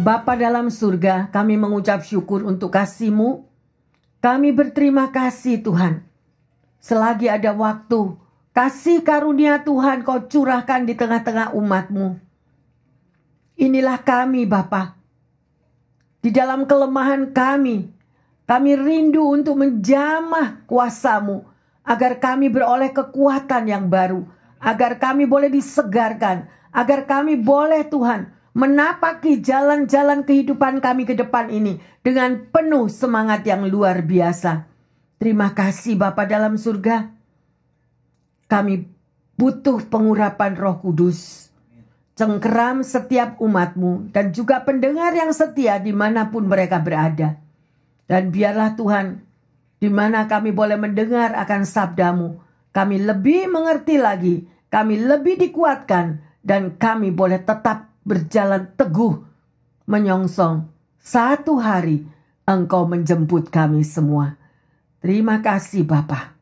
Bapa dalam surga, kami mengucap syukur untuk kasih-Mu. Kami berterima kasih Tuhan. Selagi ada waktu, kasih karunia Tuhan Kau curahkan di tengah-tengah umat-Mu. Inilah kami Bapa. Di dalam kelemahan kami rindu untuk menjamah kuasa-Mu, agar kami beroleh kekuatan yang baru, agar kami boleh disegarkan, agar kami boleh Tuhan menapaki jalan-jalan kehidupan kami ke depan ini dengan penuh semangat yang luar biasa. Terima kasih Bapa dalam surga. Kami butuh pengurapan Roh Kudus. Cengkeram setiap umat-Mu dan juga pendengar yang setia dimanapun mereka berada. Dan biarlah Tuhan, di mana kami boleh mendengar akan sabda-Mu, kami lebih mengerti lagi, kami lebih dikuatkan, dan kami boleh tetap berjalan teguh, menyongsong satu hari Engkau menjemput kami semua. Terima kasih Bapa.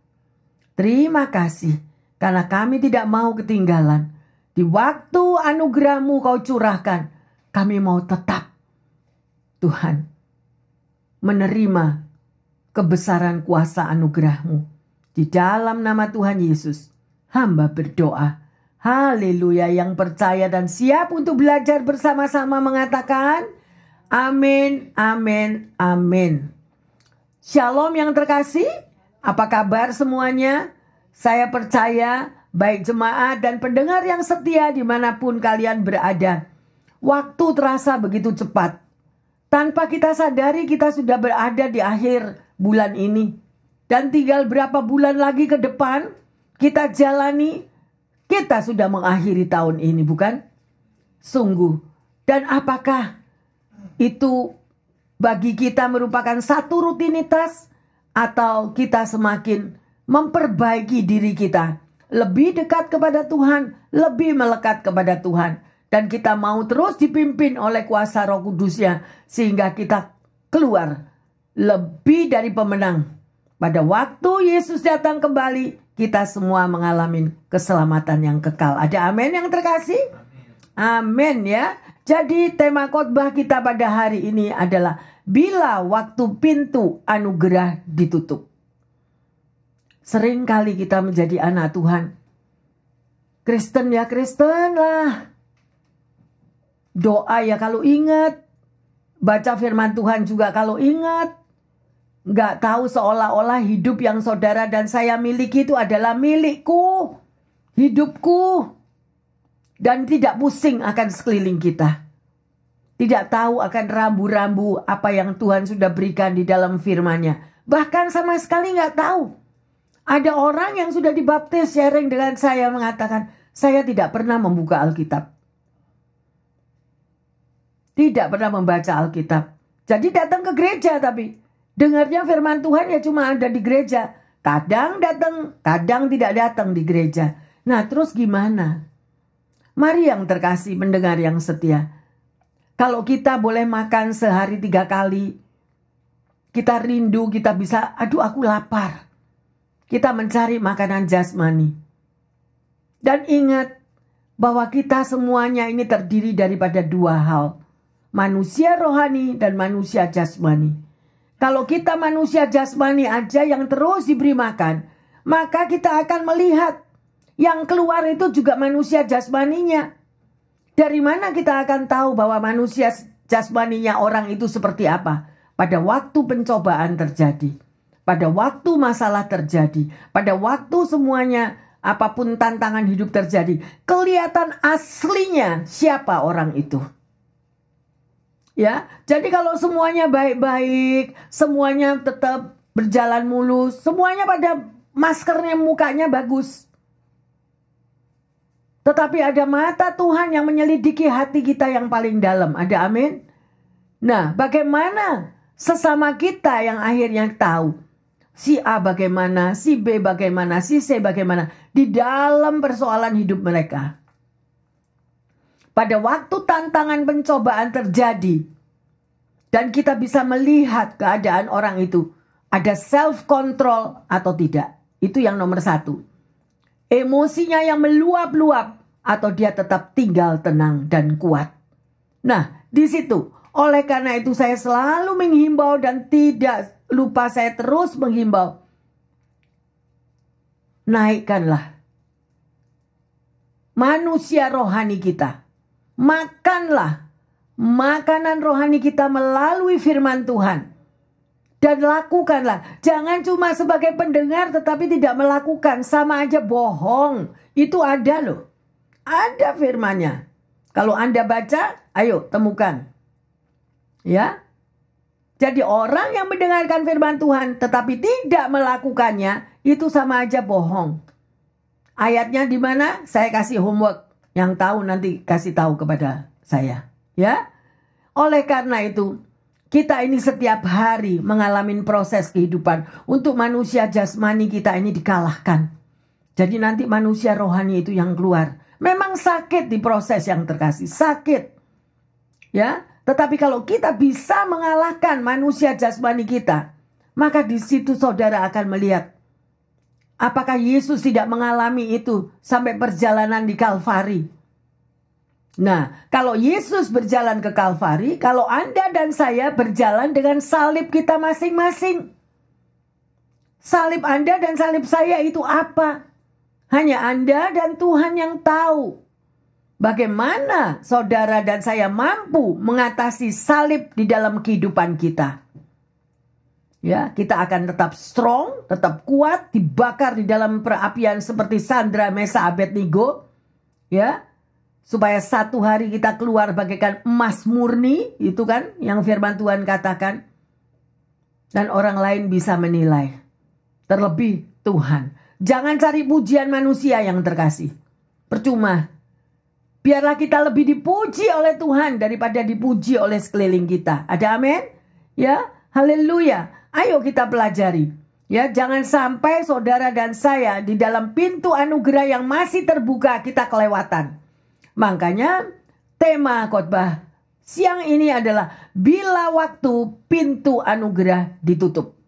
Terima kasih karena kami tidak mau ketinggalan. Di waktu anugerah-Mu Kau curahkan, kami mau tetap Tuhan menerima kebesaran kuasa anugerah-Mu. Di dalam nama Tuhan Yesus, hamba berdoa. Haleluya. Yang percaya dan siap untuk belajar bersama-sama mengatakan amin, amin, amin. Shalom yang terkasih. Apa kabar semuanya? Saya percaya baik jemaat dan pendengar yang setia dimanapun kalian berada. Waktu terasa begitu cepat. Tanpa kita sadari kita sudah berada di akhir bulan ini. Dan tinggal berapa bulan lagi ke depan kita jalani. Kita sudah mengakhiri tahun ini, bukan? Sungguh. Dan apakah itu bagi kita merupakan satu rutinitas, atau kita semakin memperbaiki diri kita, lebih dekat kepada Tuhan, lebih melekat kepada Tuhan, dan kita mau terus dipimpin oleh kuasa Roh Kudus-Nya, sehingga kita keluar lebih dari pemenang. Pada waktu Yesus datang kembali, kita semua mengalami keselamatan yang kekal. Ada amin yang terkasih? Amin ya. Jadi tema khotbah kita pada hari ini adalah bila waktu pintu anugerah ditutup. Seringkali kita menjadi anak Tuhan. Kristen ya Kristen lah. Doa ya kalau ingat. Baca firman Tuhan juga kalau ingat. Nggak tahu seolah-olah hidup yang saudara dan saya miliki itu adalah milikku, hidupku. Dan tidak pusing akan sekeliling kita. Tidak tahu akan rambu-rambu apa yang Tuhan sudah berikan di dalam firman-Nya. Bahkan sama sekali nggak tahu. Ada orang yang sudah dibaptis sharing dengan saya mengatakan, saya tidak pernah membuka Alkitab. Tidak pernah membaca Alkitab. Jadi datang ke gereja tapi dengarnya firman Tuhan ya cuma ada di gereja. Kadang datang, kadang tidak datang di gereja. Nah terus gimana? Mari yang terkasih pendengar yang setia. Kalau kita boleh makan sehari 3 kali. Kita rindu, kita bisa, aduh aku lapar. Kita mencari makanan jasmani. Dan ingat bahwa kita semuanya ini terdiri daripada 2 hal. Manusia rohani dan manusia jasmani. Kalau kita manusia jasmani aja yang terus diberi makan, maka kita akan melihat yang keluar itu juga manusia jasmaninya. Dari mana kita akan tahu bahwa manusia jasmaninya orang itu seperti apa? Pada waktu pencobaan terjadi, pada waktu masalah terjadi, pada waktu semuanya apapun tantangan hidup terjadi, kelihatan aslinya siapa orang itu. Ya, jadi kalau semuanya baik-baik, semuanya tetap berjalan mulus, semuanya pada maskernya mukanya bagus. Tetapi ada mata Tuhan yang menyelidiki hati kita yang paling dalam. Ada amin? Nah, bagaimana sesama kita yang akhirnya tahu si A bagaimana, si B bagaimana, si C bagaimana di dalam persoalan hidup mereka. Pada waktu tantangan pencobaan terjadi dan kita bisa melihat keadaan orang itu, ada self control atau tidak. Itu yang nomor 1. Emosinya yang meluap-luap atau dia tetap tinggal tenang dan kuat. Nah, di situ Oleh karena itu saya selalu menghimbau dan tidak lupa saya terus menghimbau. Naikkanlah manusia rohani kita. Makanlah makanan rohani kita melalui firman Tuhan. Dan lakukanlah. Jangan cuma sebagai pendengar tetapi tidak melakukan. Sama aja bohong. Itu ada loh. Ada firmannya. Kalau Anda baca, ayo temukan. Ya. Jadi orang yang mendengarkan firman Tuhan tetapi tidak melakukannya, itu sama aja bohong. Ayatnya di mana? Saya kasih homework. Yang tahu nanti kasih tahu kepada saya. Ya. Oleh karena itu, kita ini setiap hari mengalami proses kehidupan untuk manusia jasmani kita ini dikalahkan. Jadi nanti manusia rohani itu yang keluar. Memang sakit di proses yang terkasih. Sakit. Ya. Tetapi kalau kita bisa mengalahkan manusia jasmani kita, maka di situ saudara akan melihat apakah Yesus tidak mengalami itu sampai perjalanan di Kalvari. Nah, kalau Yesus berjalan ke Kalvari, kalau Anda dan saya berjalan dengan salib kita masing-masing. Salib Anda dan salib saya itu apa? Hanya Anda dan Tuhan yang tahu. Bagaimana saudara dan saya mampu mengatasi salib di dalam kehidupan kita. Ya, kita akan tetap strong, tetap kuat, dibakar di dalam perapian seperti Sandra, Mesa, Abednego. Ya, supaya satu hari kita keluar bagaikan emas murni, itu kan yang firman Tuhan katakan. Dan orang lain bisa menilai. Terlebih Tuhan. Jangan cari pujian manusia yang terkasih. Percuma. Biarlah kita lebih dipuji oleh Tuhan daripada dipuji oleh sekeliling kita. Ada amin? Ya, haleluya. Ayo kita pelajari. Ya, jangan sampai saudara dan saya di dalam pintu anugerah yang masih terbuka kita kelewatan. Makanya tema khotbah siang ini adalah bila waktu pintu anugerah ditutup.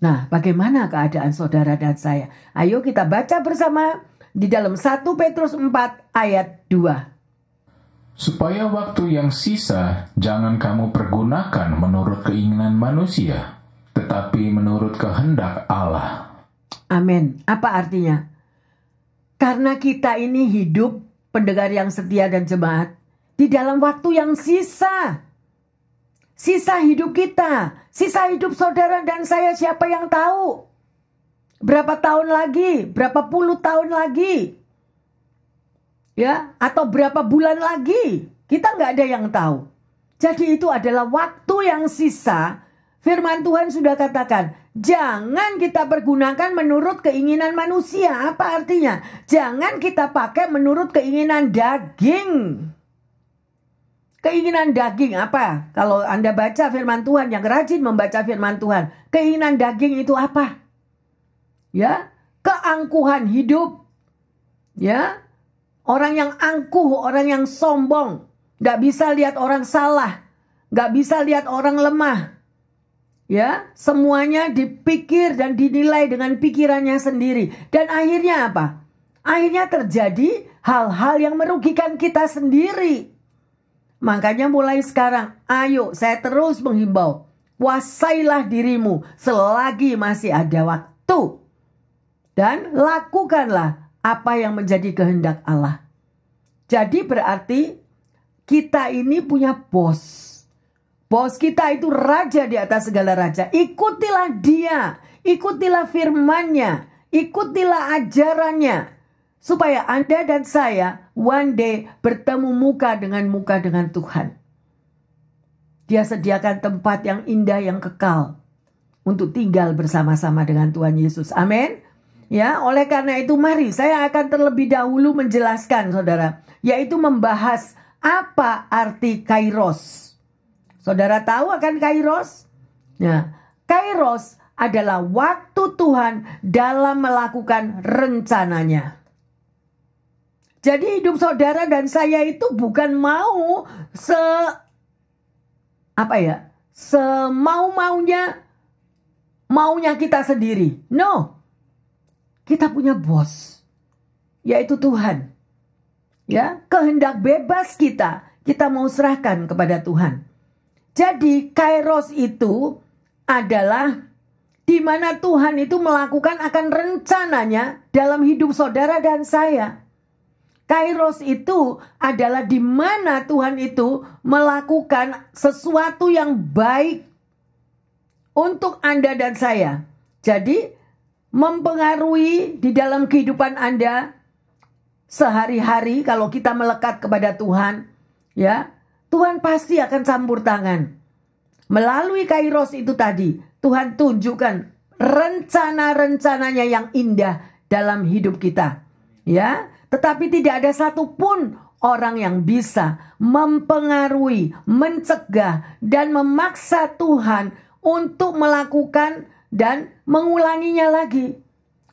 Nah, bagaimana keadaan saudara dan saya? Ayo kita baca bersama di dalam 1 Petrus 4 ayat 2. Supaya waktu yang sisa jangan kamu pergunakan menurut keinginan manusia, tetapi menurut kehendak Allah. Amin. Apa artinya? Karena kita ini hidup, pendengar yang setia dan jemaat, di dalam waktu yang sisa. Sisa hidup kita, sisa hidup saudara dan saya, siapa yang tahu? Berapa tahun lagi, berapa puluh tahun lagi, ya, atau berapa bulan lagi, kita nggak ada yang tahu. Jadi itu adalah waktu yang sisa. Firman Tuhan sudah katakan, jangan kita pergunakan menurut keinginan manusia. Apa artinya? Jangan kita pakai menurut keinginan daging. Keinginan daging apa? Kalau Anda baca firman Tuhan, yang rajin membaca firman Tuhan, keinginan daging itu apa? Ya, keangkuhan hidup. Ya, orang yang angkuh, orang yang sombong, nggak bisa lihat orang salah, nggak bisa lihat orang lemah. Ya, semuanya dipikir dan dinilai dengan pikirannya sendiri. Dan akhirnya apa? Akhirnya terjadi hal-hal yang merugikan kita sendiri. Makanya mulai sekarang, ayo saya terus menghimbau, kuasailah dirimu selagi masih ada waktu. Dan lakukanlah apa yang menjadi kehendak Allah. Jadi berarti kita ini punya bos. Bos kita itu raja di atas segala raja. Ikutilah dia, ikutilah firman-Nya, ikutilah ajarannya. Supaya Anda dan saya one day bertemu muka dengan Tuhan. Dia sediakan tempat yang indah, yang kekal. Untuk tinggal bersama-sama dengan Tuhan Yesus. Amin. Ya, oleh karena itu mari saya akan terlebih dahulu menjelaskan saudara. Yaitu membahas apa arti kairos. Saudara tahu akan kairos? Nah, kairos adalah waktu Tuhan dalam melakukan rencananya. Jadi hidup saudara dan saya itu bukan mau maunya kita sendiri. No. Kita punya bos, yaitu Tuhan. Ya, kehendak bebas kita mau serahkan kepada Tuhan. Jadi kairos itu adalah di mana Tuhan itu melakukan akan rencananya dalam hidup saudara dan saya. Kairos itu adalah di mana Tuhan itu melakukan sesuatu yang baik untuk Anda dan saya. Jadi mempengaruhi di dalam kehidupan Anda sehari-hari. Kalau kita melekat kepada Tuhan, ya, Tuhan pasti akan campur tangan. Melalui kairos itu tadi, Tuhan tunjukkan rencana-rencananya yang indah dalam hidup kita. Ya, tetapi tidak ada satupun orang yang bisa mempengaruhi, mencegah, dan memaksa Tuhan untuk melakukan dan mengulanginya lagi.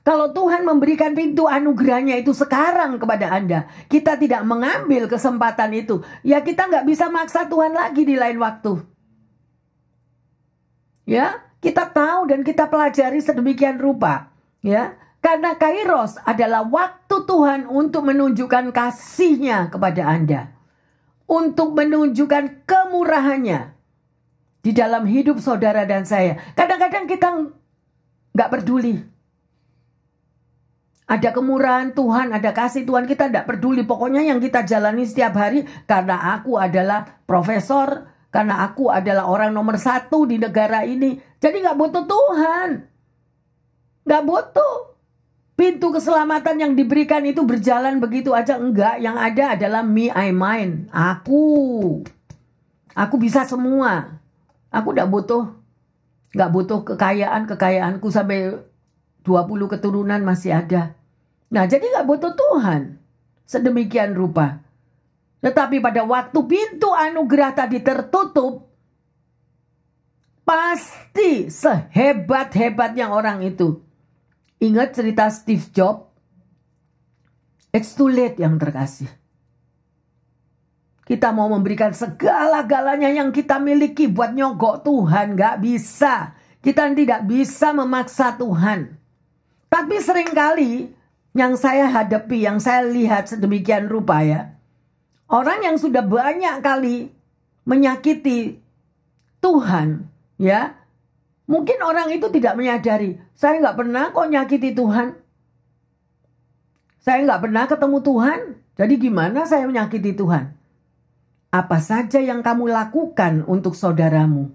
Kalau Tuhan memberikan pintu anugerahnya itu sekarang kepada Anda, kita tidak mengambil kesempatan itu, ya kita nggak bisa maksa Tuhan lagi di lain waktu. Ya, kita tahu dan kita pelajari sedemikian rupa, ya, karena kairos adalah waktu Tuhan untuk menunjukkan kasih-Nya kepada Anda, untuk menunjukkan kemurahannya di dalam hidup saudara dan saya. Kadang-kadang kita nggak peduli. Ada kemurahan Tuhan, ada kasih Tuhan, kita tidak peduli. Pokoknya yang kita jalani setiap hari, karena aku adalah profesor, karena aku adalah orang nomor 1 di negara ini. Jadi nggak butuh Tuhan. Nggak butuh. Pintu keselamatan yang diberikan itu berjalan begitu aja. Enggak, yang ada adalah me, I, mine. Aku bisa semua. Aku nggak butuh kekayaanku sampai 20 keturunan masih ada. Nah, jadi nggak butuh Tuhan. Sedemikian rupa. Tetapi pada waktu pintu anugerah tadi tertutup, pasti sehebat-hebatnya orang itu. Ingat cerita Steve Jobs? It's too late yang terkasih. Kita mau memberikan segala-galanya yang kita miliki buat nyogok Tuhan. Nggak bisa. Kita tidak bisa memaksa Tuhan. Tapi seringkali yang saya hadapi, yang saya lihat sedemikian rupa ya. Orang yang sudah banyak kali menyakiti Tuhan, ya. Mungkin orang itu tidak menyadari, saya nggak pernah kok nyakiti Tuhan. Saya nggak pernah ketemu Tuhan. Jadi gimana saya menyakiti Tuhan? Apa saja yang kamu lakukan untuk saudaramu,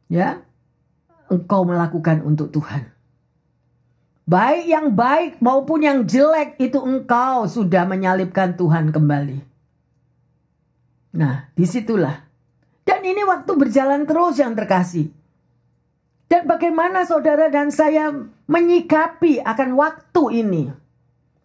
ya, engkau melakukan untuk Tuhan. Baik yang baik maupun yang jelek itu engkau sudah menyalibkan Tuhan kembali. Nah, disitulah. Dan ini waktu berjalan terus yang terkasih. Dan bagaimana saudara dan saya menyikapi akan waktu ini?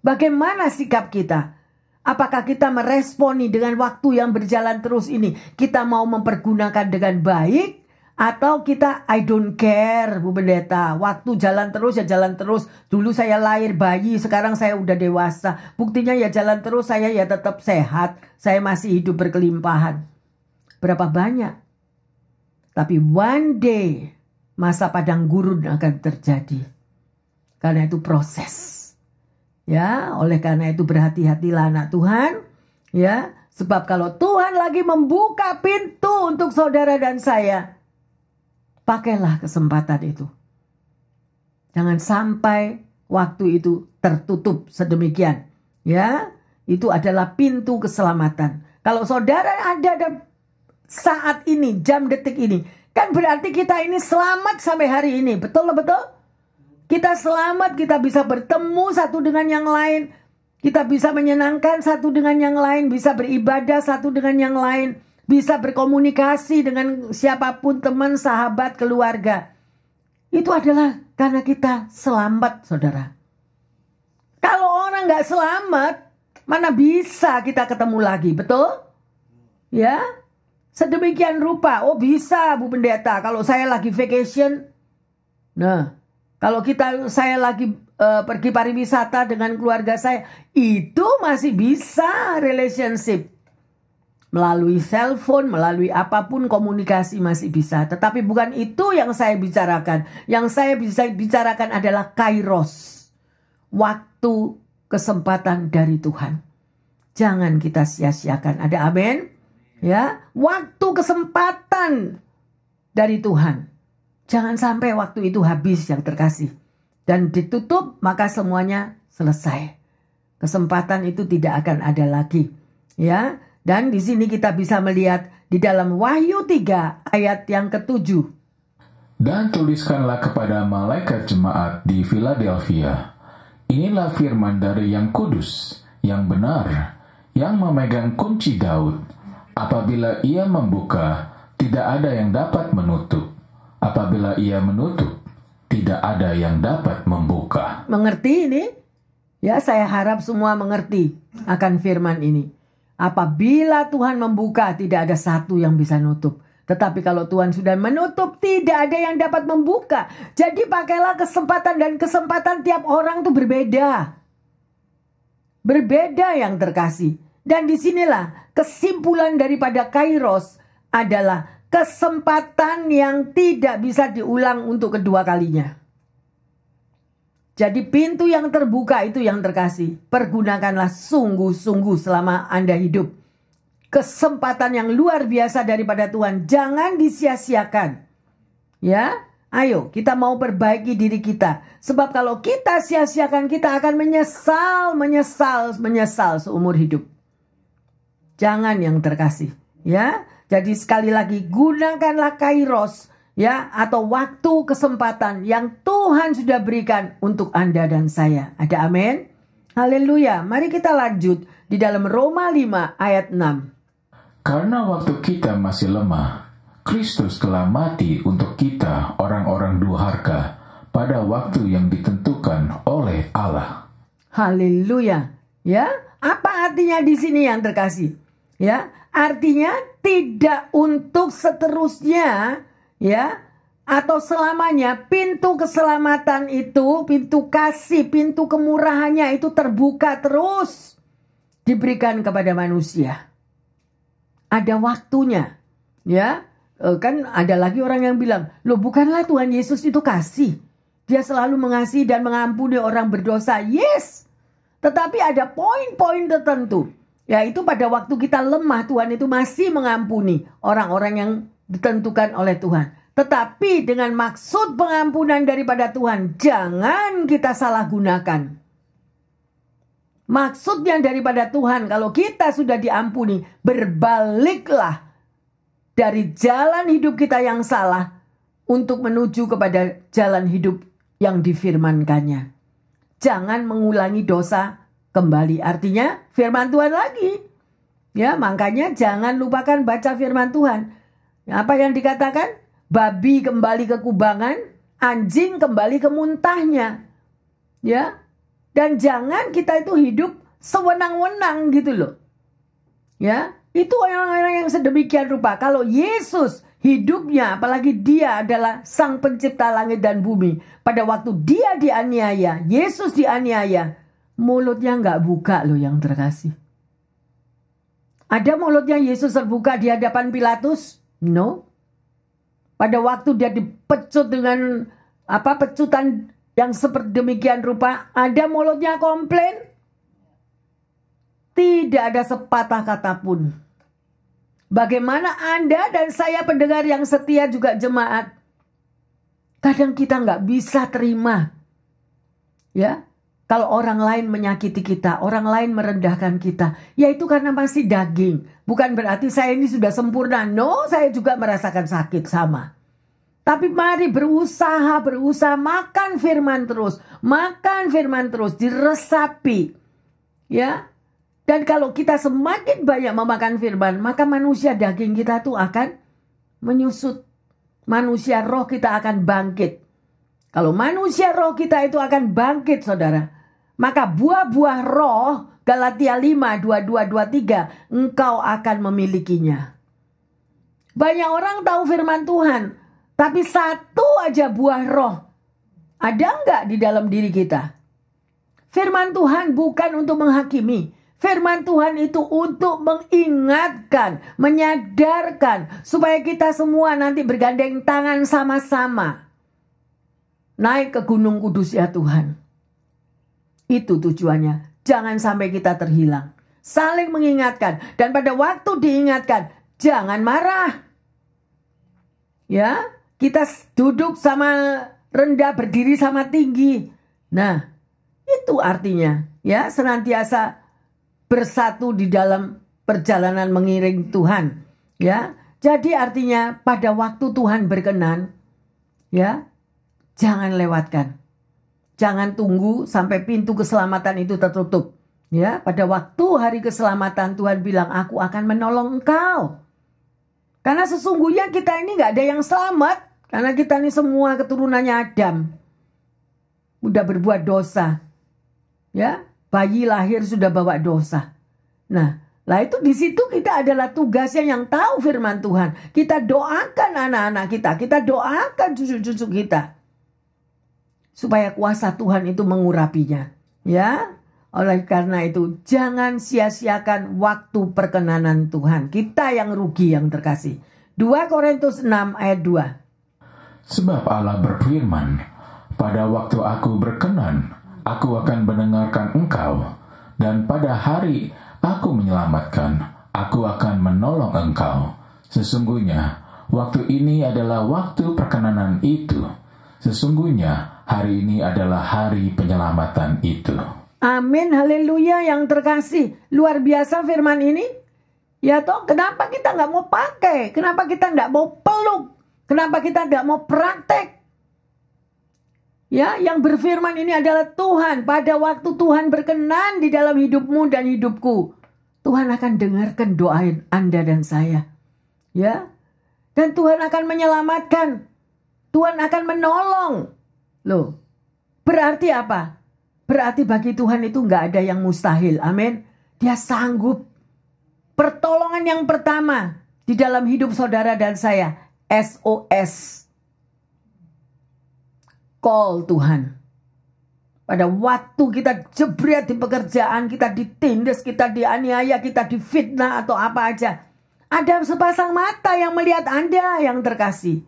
Bagaimana sikap kita? Apakah kita meresponi dengan waktu yang berjalan terus ini? Kita mau mempergunakan dengan baik? Atau kita I don't care, Bu Pendeta. Waktu jalan terus ya jalan terus. Dulu saya lahir bayi, sekarang saya udah dewasa. Buktinya ya jalan terus, saya ya tetap sehat. Saya masih hidup berkelimpahan. Berapa banyak? Tapi one day masa padang gurun akan terjadi. Karena itu proses. Ya, oleh karena itu berhati-hatilah anak Tuhan. Ya, sebab kalau Tuhan lagi membuka pintu untuk saudara dan saya, pakailah kesempatan itu. Jangan sampai waktu itu tertutup sedemikian. Ya, itu adalah pintu keselamatan. Kalau saudara ada saat ini, jam detik ini, kan berarti kita ini selamat sampai hari ini. Betul? Kita selamat, kita bisa bertemu satu dengan yang lain. Kita bisa menyenangkan satu dengan yang lain. Bisa beribadah satu dengan yang lain. Bisa berkomunikasi dengan siapapun, teman, sahabat, keluarga. Itu adalah karena kita selamat, saudara. Kalau orang gak selamat, mana bisa kita ketemu lagi, betul? Ya, sedemikian rupa. Oh bisa, Bu Pendeta, kalau saya lagi vacation. Nah, kalau saya lagi pergi pariwisata dengan keluarga saya, itu masih bisa relationship. Melalui cellphone, melalui apapun komunikasi masih bisa. Tetapi bukan itu yang saya bicarakan. Yang saya bisa bicarakan adalah kairos. Waktu, kesempatan dari Tuhan. Jangan kita sia-siakan. Ada amin? Ya, waktu kesempatan dari Tuhan. Jangan sampai waktu itu habis yang terkasih. Dan ditutup maka semuanya selesai. Kesempatan itu tidak akan ada lagi. Ya, dan di sini kita bisa melihat di dalam Wahyu 3 ayat yang ke-7. Dan tuliskanlah kepada malaikat jemaat di Philadelphia. Inilah firman dari yang kudus, yang benar, yang memegang kunci Daud. Apabila ia membuka, tidak ada yang dapat menutup. Apabila ia menutup, tidak ada yang dapat membuka. Mengerti ini? Ya, saya harap semua mengerti akan firman ini. Apabila Tuhan membuka, tidak ada satu yang bisa nutup. Tetapi kalau Tuhan sudah menutup, tidak ada yang dapat membuka. Jadi pakailah kesempatan, dan kesempatan tiap orang itu berbeda. Berbeda yang terkasih. Dan disinilah kesimpulan daripada Kairos adalah kesempatan yang tidak bisa diulang untuk kedua kalinya. Jadi pintu yang terbuka itu yang terkasih. Pergunakanlah sungguh-sungguh selama Anda hidup. Kesempatan yang luar biasa daripada Tuhan. Jangan disia-siakan. Ya, ayo kita mau perbaiki diri kita. Sebab kalau kita sia-siakan, kita akan menyesal seumur hidup. Jangan yang terkasih. Ya, jadi sekali lagi gunakanlah Kairos, ya, atau waktu kesempatan yang Tuhan sudah berikan untuk Anda dan saya. Ada amin? Haleluya. Mari kita lanjut di dalam Roma 5 ayat 6. Karena waktu kita masih lemah, Kristus telah mati untuk kita orang-orang durhaka pada waktu yang ditentukan oleh Allah. Haleluya. Ya, apa artinya di sini yang terkasih? Ya, artinya tidak untuk seterusnya, ya, atau selamanya. Pintu keselamatan itu, pintu kasih, pintu kemurahannya itu terbuka terus diberikan kepada manusia. Ada waktunya, ya. Kan ada lagi orang yang bilang, loh bukanlah Tuhan Yesus itu kasih. Dia selalu mengasihi dan mengampuni orang berdosa. Yes, tetapi ada poin-poin tertentu. Yaitu pada waktu kita lemah, Tuhan itu masih mengampuni orang-orang yang ditentukan oleh Tuhan. Tetapi dengan maksud pengampunan daripada Tuhan, jangan kita salah gunakan. Maksudnya daripada Tuhan, kalau kita sudah diampuni, berbaliklah dari jalan hidup kita yang salah untuk menuju kepada jalan hidup yang difirmankannya. Jangan mengulangi dosa kembali. Artinya firman Tuhan lagi. Ya, makanya jangan lupakan baca firman Tuhan. Apa yang dikatakan? Babi kembali ke kubangan, anjing kembali ke muntahnya. Ya. Dan jangan kita itu hidup sewenang-wenang gitu loh. Ya, itu orang-orang yang sedemikian rupa. Kalau Yesus hidupnya, apalagi dia adalah sang pencipta langit dan bumi. Pada waktu dia dianiaya, Yesus dianiaya, mulutnya nggak buka loh yang terkasih. Ada mulutnya Yesus terbuka di hadapan Pilatus? No. Pada waktu dia dipecut dengan pecutan yang seperti demikian rupa, ada mulutnya komplain? Tidak ada sepatah kata pun. Bagaimana Anda dan saya pendengar yang setia juga jemaat? Kadang kita nggak bisa terima. Ya, kalau orang lain menyakiti kita, orang lain merendahkan kita, yaitu karena masih daging. Bukan berarti saya ini sudah sempurna. No, saya juga merasakan sakit sama. Tapi mari berusaha makan firman terus, diresapi. Ya. Dan kalau kita semakin banyak memakan firman, maka manusia daging kita tuh akan menyusut. Manusia roh kita akan bangkit. Kalau manusia roh kita itu akan bangkit, saudara, maka buah-buah roh, Galatia 5, 22-23, engkau akan memilikinya. Banyak orang tahu firman Tuhan, tapi satu aja buah roh ada enggak di dalam diri kita? Firman Tuhan bukan untuk menghakimi. Firman Tuhan itu untuk mengingatkan, menyadarkan, supaya kita semua nanti bergandeng tangan sama-sama naik ke Gunung Kudus ya Tuhan. Itu tujuannya. Jangan sampai kita terhilang. Saling mengingatkan. Dan pada waktu diingatkan, jangan marah. Ya, kita duduk sama rendah, berdiri sama tinggi. Nah, itu artinya ya senantiasa bersatu di dalam perjalanan mengiring Tuhan. Ya, jadi artinya pada waktu Tuhan berkenan, ya, jangan lewatkan. Jangan tunggu sampai pintu keselamatan itu tertutup. Ya, pada waktu hari keselamatan Tuhan bilang, aku akan menolong engkau. Karena sesungguhnya kita ini nggak ada yang selamat. Karena kita ini semua keturunannya Adam. Udah berbuat dosa. Ya, bayi lahir sudah bawa dosa. Nah, lah itu di situ kita adalah tugasnya yang tahu firman Tuhan. Kita doakan anak-anak kita. Kita doakan cucu-cucu kita. Supaya kuasa Tuhan itu mengurapinya. Ya, oleh karena itu jangan sia-siakan waktu perkenanan Tuhan. Kita yang rugi yang terkasih. 2 Korintus 6 ayat 2. Sebab Allah berfirman, pada waktu aku berkenan, aku akan mendengarkan engkau, dan pada hari aku menyelamatkan, aku akan menolong engkau. Sesungguhnya, waktu ini adalah waktu perkenanan itu. Sesungguhnya, hari ini adalah hari penyelamatan itu. Amin, haleluya yang terkasih. Luar biasa firman ini. Ya toh, kenapa kita nggak mau pakai? Kenapa kita nggak mau peluk? Kenapa kita nggak mau praktek? Ya, yang berfirman ini adalah Tuhan. Pada waktu Tuhan berkenan di dalam hidupmu dan hidupku, Tuhan akan dengarkan doa Anda dan saya. Ya, dan Tuhan akan menyelamatkan. Tuhan akan menolong. Loh, berarti apa? Berarti bagi Tuhan itu nggak ada yang mustahil. Amin. Dia sanggup. Pertolongan yang pertama di dalam hidup saudara dan saya, SOS. Call Tuhan. Pada waktu kita jebret di pekerjaan, kita ditindas, kita dianiaya, kita difitnah atau apa aja. Ada sepasang mata yang melihat Anda yang terkasih.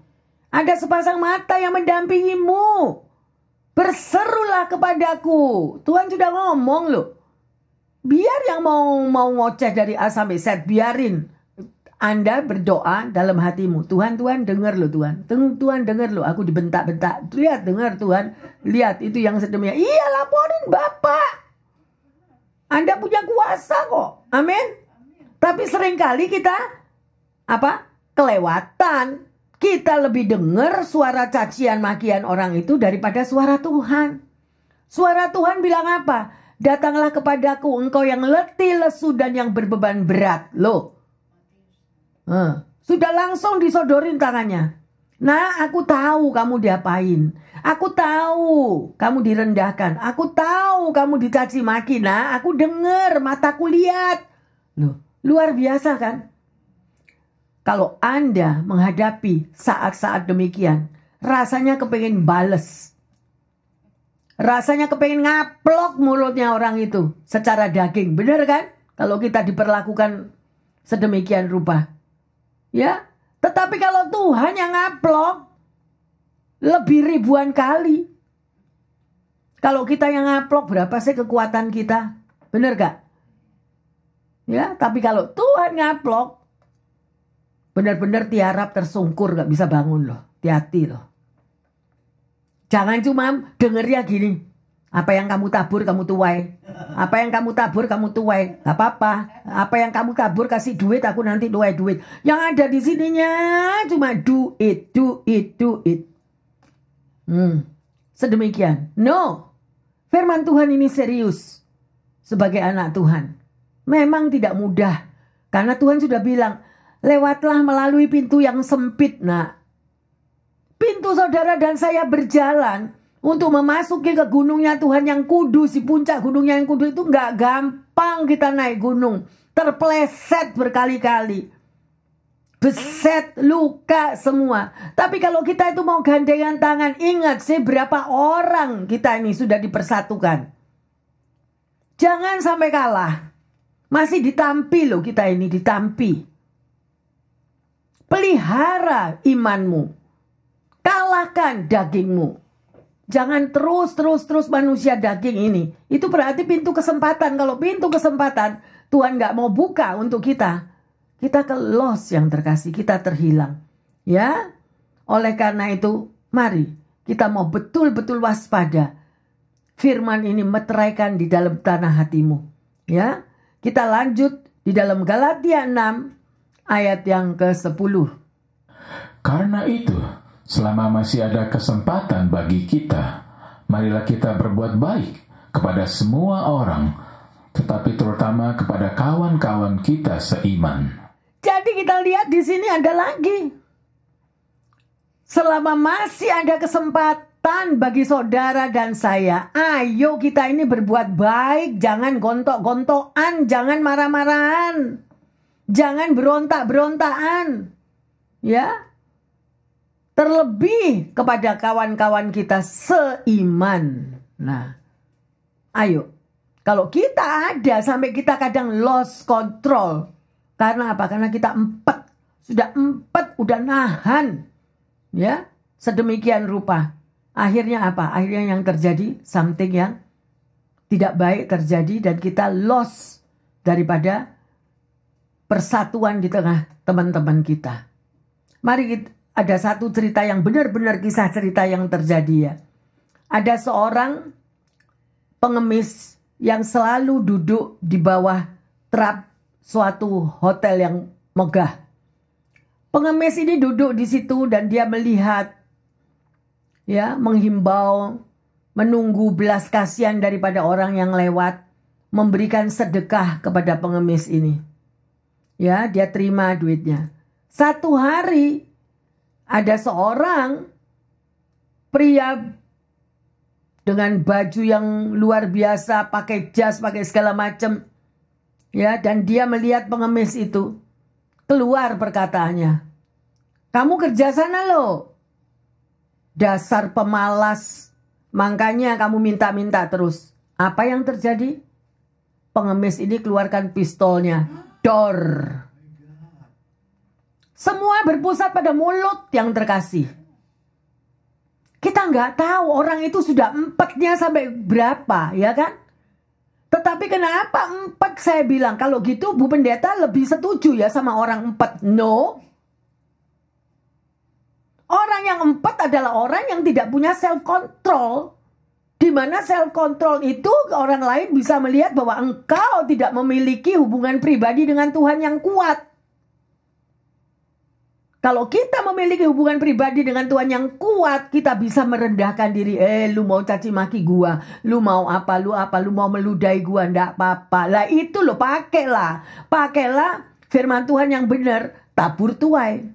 Ada sepasang mata yang mendampingimu. Berserulah kepadaku. Tuhan sudah ngomong loh. Biar yang mau ngoceh dari A sampai Z, biarin. Anda berdoa dalam hatimu. Tuhan dengar loh Tuhan. Tuhan dengar loh, aku dibentak-bentak. Lihat, dengar Tuhan. Lihat, itu yang sedemikian. Iya, laporin Bapak. Anda punya kuasa kok. Amin. Tapi seringkali kita kelewatan. Kita lebih dengar suara cacian makian orang itu daripada suara Tuhan. Suara Tuhan bilang apa? Datanglah kepadaku engkau yang letih, lesu dan yang berbeban berat. Loh. Sudah langsung disodorin tangannya. Nah, aku tahu kamu diapain. Aku tahu kamu direndahkan. Aku tahu kamu dicaci maki. Nah, aku dengar, mataku lihat. Loh, luar biasa kan? Kalau Anda menghadapi saat-saat demikian, rasanya kepengen bales. Rasanya kepengen ngaplok mulutnya orang itu secara daging. Benar kan? Kalau kita diperlakukan sedemikian rupa. Ya, tetapi kalau Tuhan yang ngaplok lebih ribuan kali. Kalau kita yang ngaplok, berapa sih kekuatan kita? Benar gak? Ya, tapi kalau Tuhan ngaplok, benar-benar tiarap tersungkur, gak bisa bangun loh. Hati-hati loh. Jangan cuma dengernya gini. Apa yang kamu tabur kamu tuai. Apa yang kamu tabur kamu tuai. Gak apa-apa. Apa yang kamu tabur kasih duit, aku nanti tuai duit. Yang ada di sininya cuma do it. Sedemikian. No. Firman Tuhan ini serius. Sebagai anak Tuhan. Memang tidak mudah. Karena Tuhan sudah bilang, lewatlah melalui pintu yang sempit. Nah, pintu saudara dan saya berjalan untuk memasuki ke gunungnya Tuhan yang kudus. Di puncak gunungnya yang kudus itu nggak gampang kita naik gunung. Terpleset berkali-kali. Beset, luka semua. Tapi kalau kita itu mau gandengan tangan, ingat sih berapa orang kita ini sudah dipersatukan. Jangan sampai kalah. Masih ditampi loh kita ini, ditampi. Pelihara imanmu. Kalahkan dagingmu. Jangan terus manusia daging ini. Itu berarti pintu kesempatan. Kalau pintu kesempatan Tuhan gak mau buka untuk kita, Kita ke lost yang terkasih, kita terhilang. Ya, oleh karena itu mari kita mau betul-betul waspada. Firman ini meteraikan di dalam tanah hatimu. Ya, kita lanjut di dalam Galatia 6 ayat yang ke-10. Karena itu, selama masih ada kesempatan bagi kita, marilah kita berbuat baik kepada semua orang, tetapi terutama kepada kawan-kawan kita seiman. Jadi kita lihat di sini ada lagi. Selama masih ada kesempatan bagi saudara dan saya, ayo kita ini berbuat baik, jangan gontok-gontokan, jangan marah-marahan, jangan berontak-berontakan. Ya. Terlebih kepada kawan-kawan kita seiman. Nah, ayo. Kalau kita ada sampai kita kadang lost control. Karena apa? Karena kita udah nahan. Ya, sedemikian rupa. Akhirnya apa? Akhirnya yang terjadi something yang tidak baik terjadi dan kita lost daripada persatuan di tengah teman-teman kita. Mari kita, ada satu cerita yang benar-benar kisah cerita yang terjadi ya. Ada seorang pengemis yang selalu duduk di bawah trap suatu hotel yang megah. Pengemis ini duduk di situ dan dia melihat, ya, menghimbau, menunggu belas kasihan daripada orang yang lewat, memberikan sedekah kepada pengemis ini. Ya, dia terima duitnya. Satu hari ada seorang pria dengan baju yang luar biasa, pakai jas, pakai segala macam. Ya, dan dia melihat pengemis itu. Keluar perkataannya. Kamu kerja sana loh. Dasar pemalas. Makanya kamu minta-minta terus. Apa yang terjadi? Pengemis ini keluarkan pistolnya. Dor. Semua berpusat pada mulut yang terkasih. Kita nggak tahu orang itu sudah empatnya sampai berapa, ya kan? Tetapi kenapa empat? Saya bilang kalau gitu Bu Pendeta lebih setuju ya sama orang empat. No. Orang yang empat adalah orang yang tidak punya self control. Di mana self control itu orang lain bisa melihat bahwa engkau tidak memiliki hubungan pribadi dengan Tuhan yang kuat. Kalau kita memiliki hubungan pribadi dengan Tuhan yang kuat, kita bisa merendahkan diri. Lu mau caci maki gua, lu mau apa, lu mau meludahi gua, ndak apa-apa. Lah itu lo pakailah firman Tuhan yang benar, tabur tuai.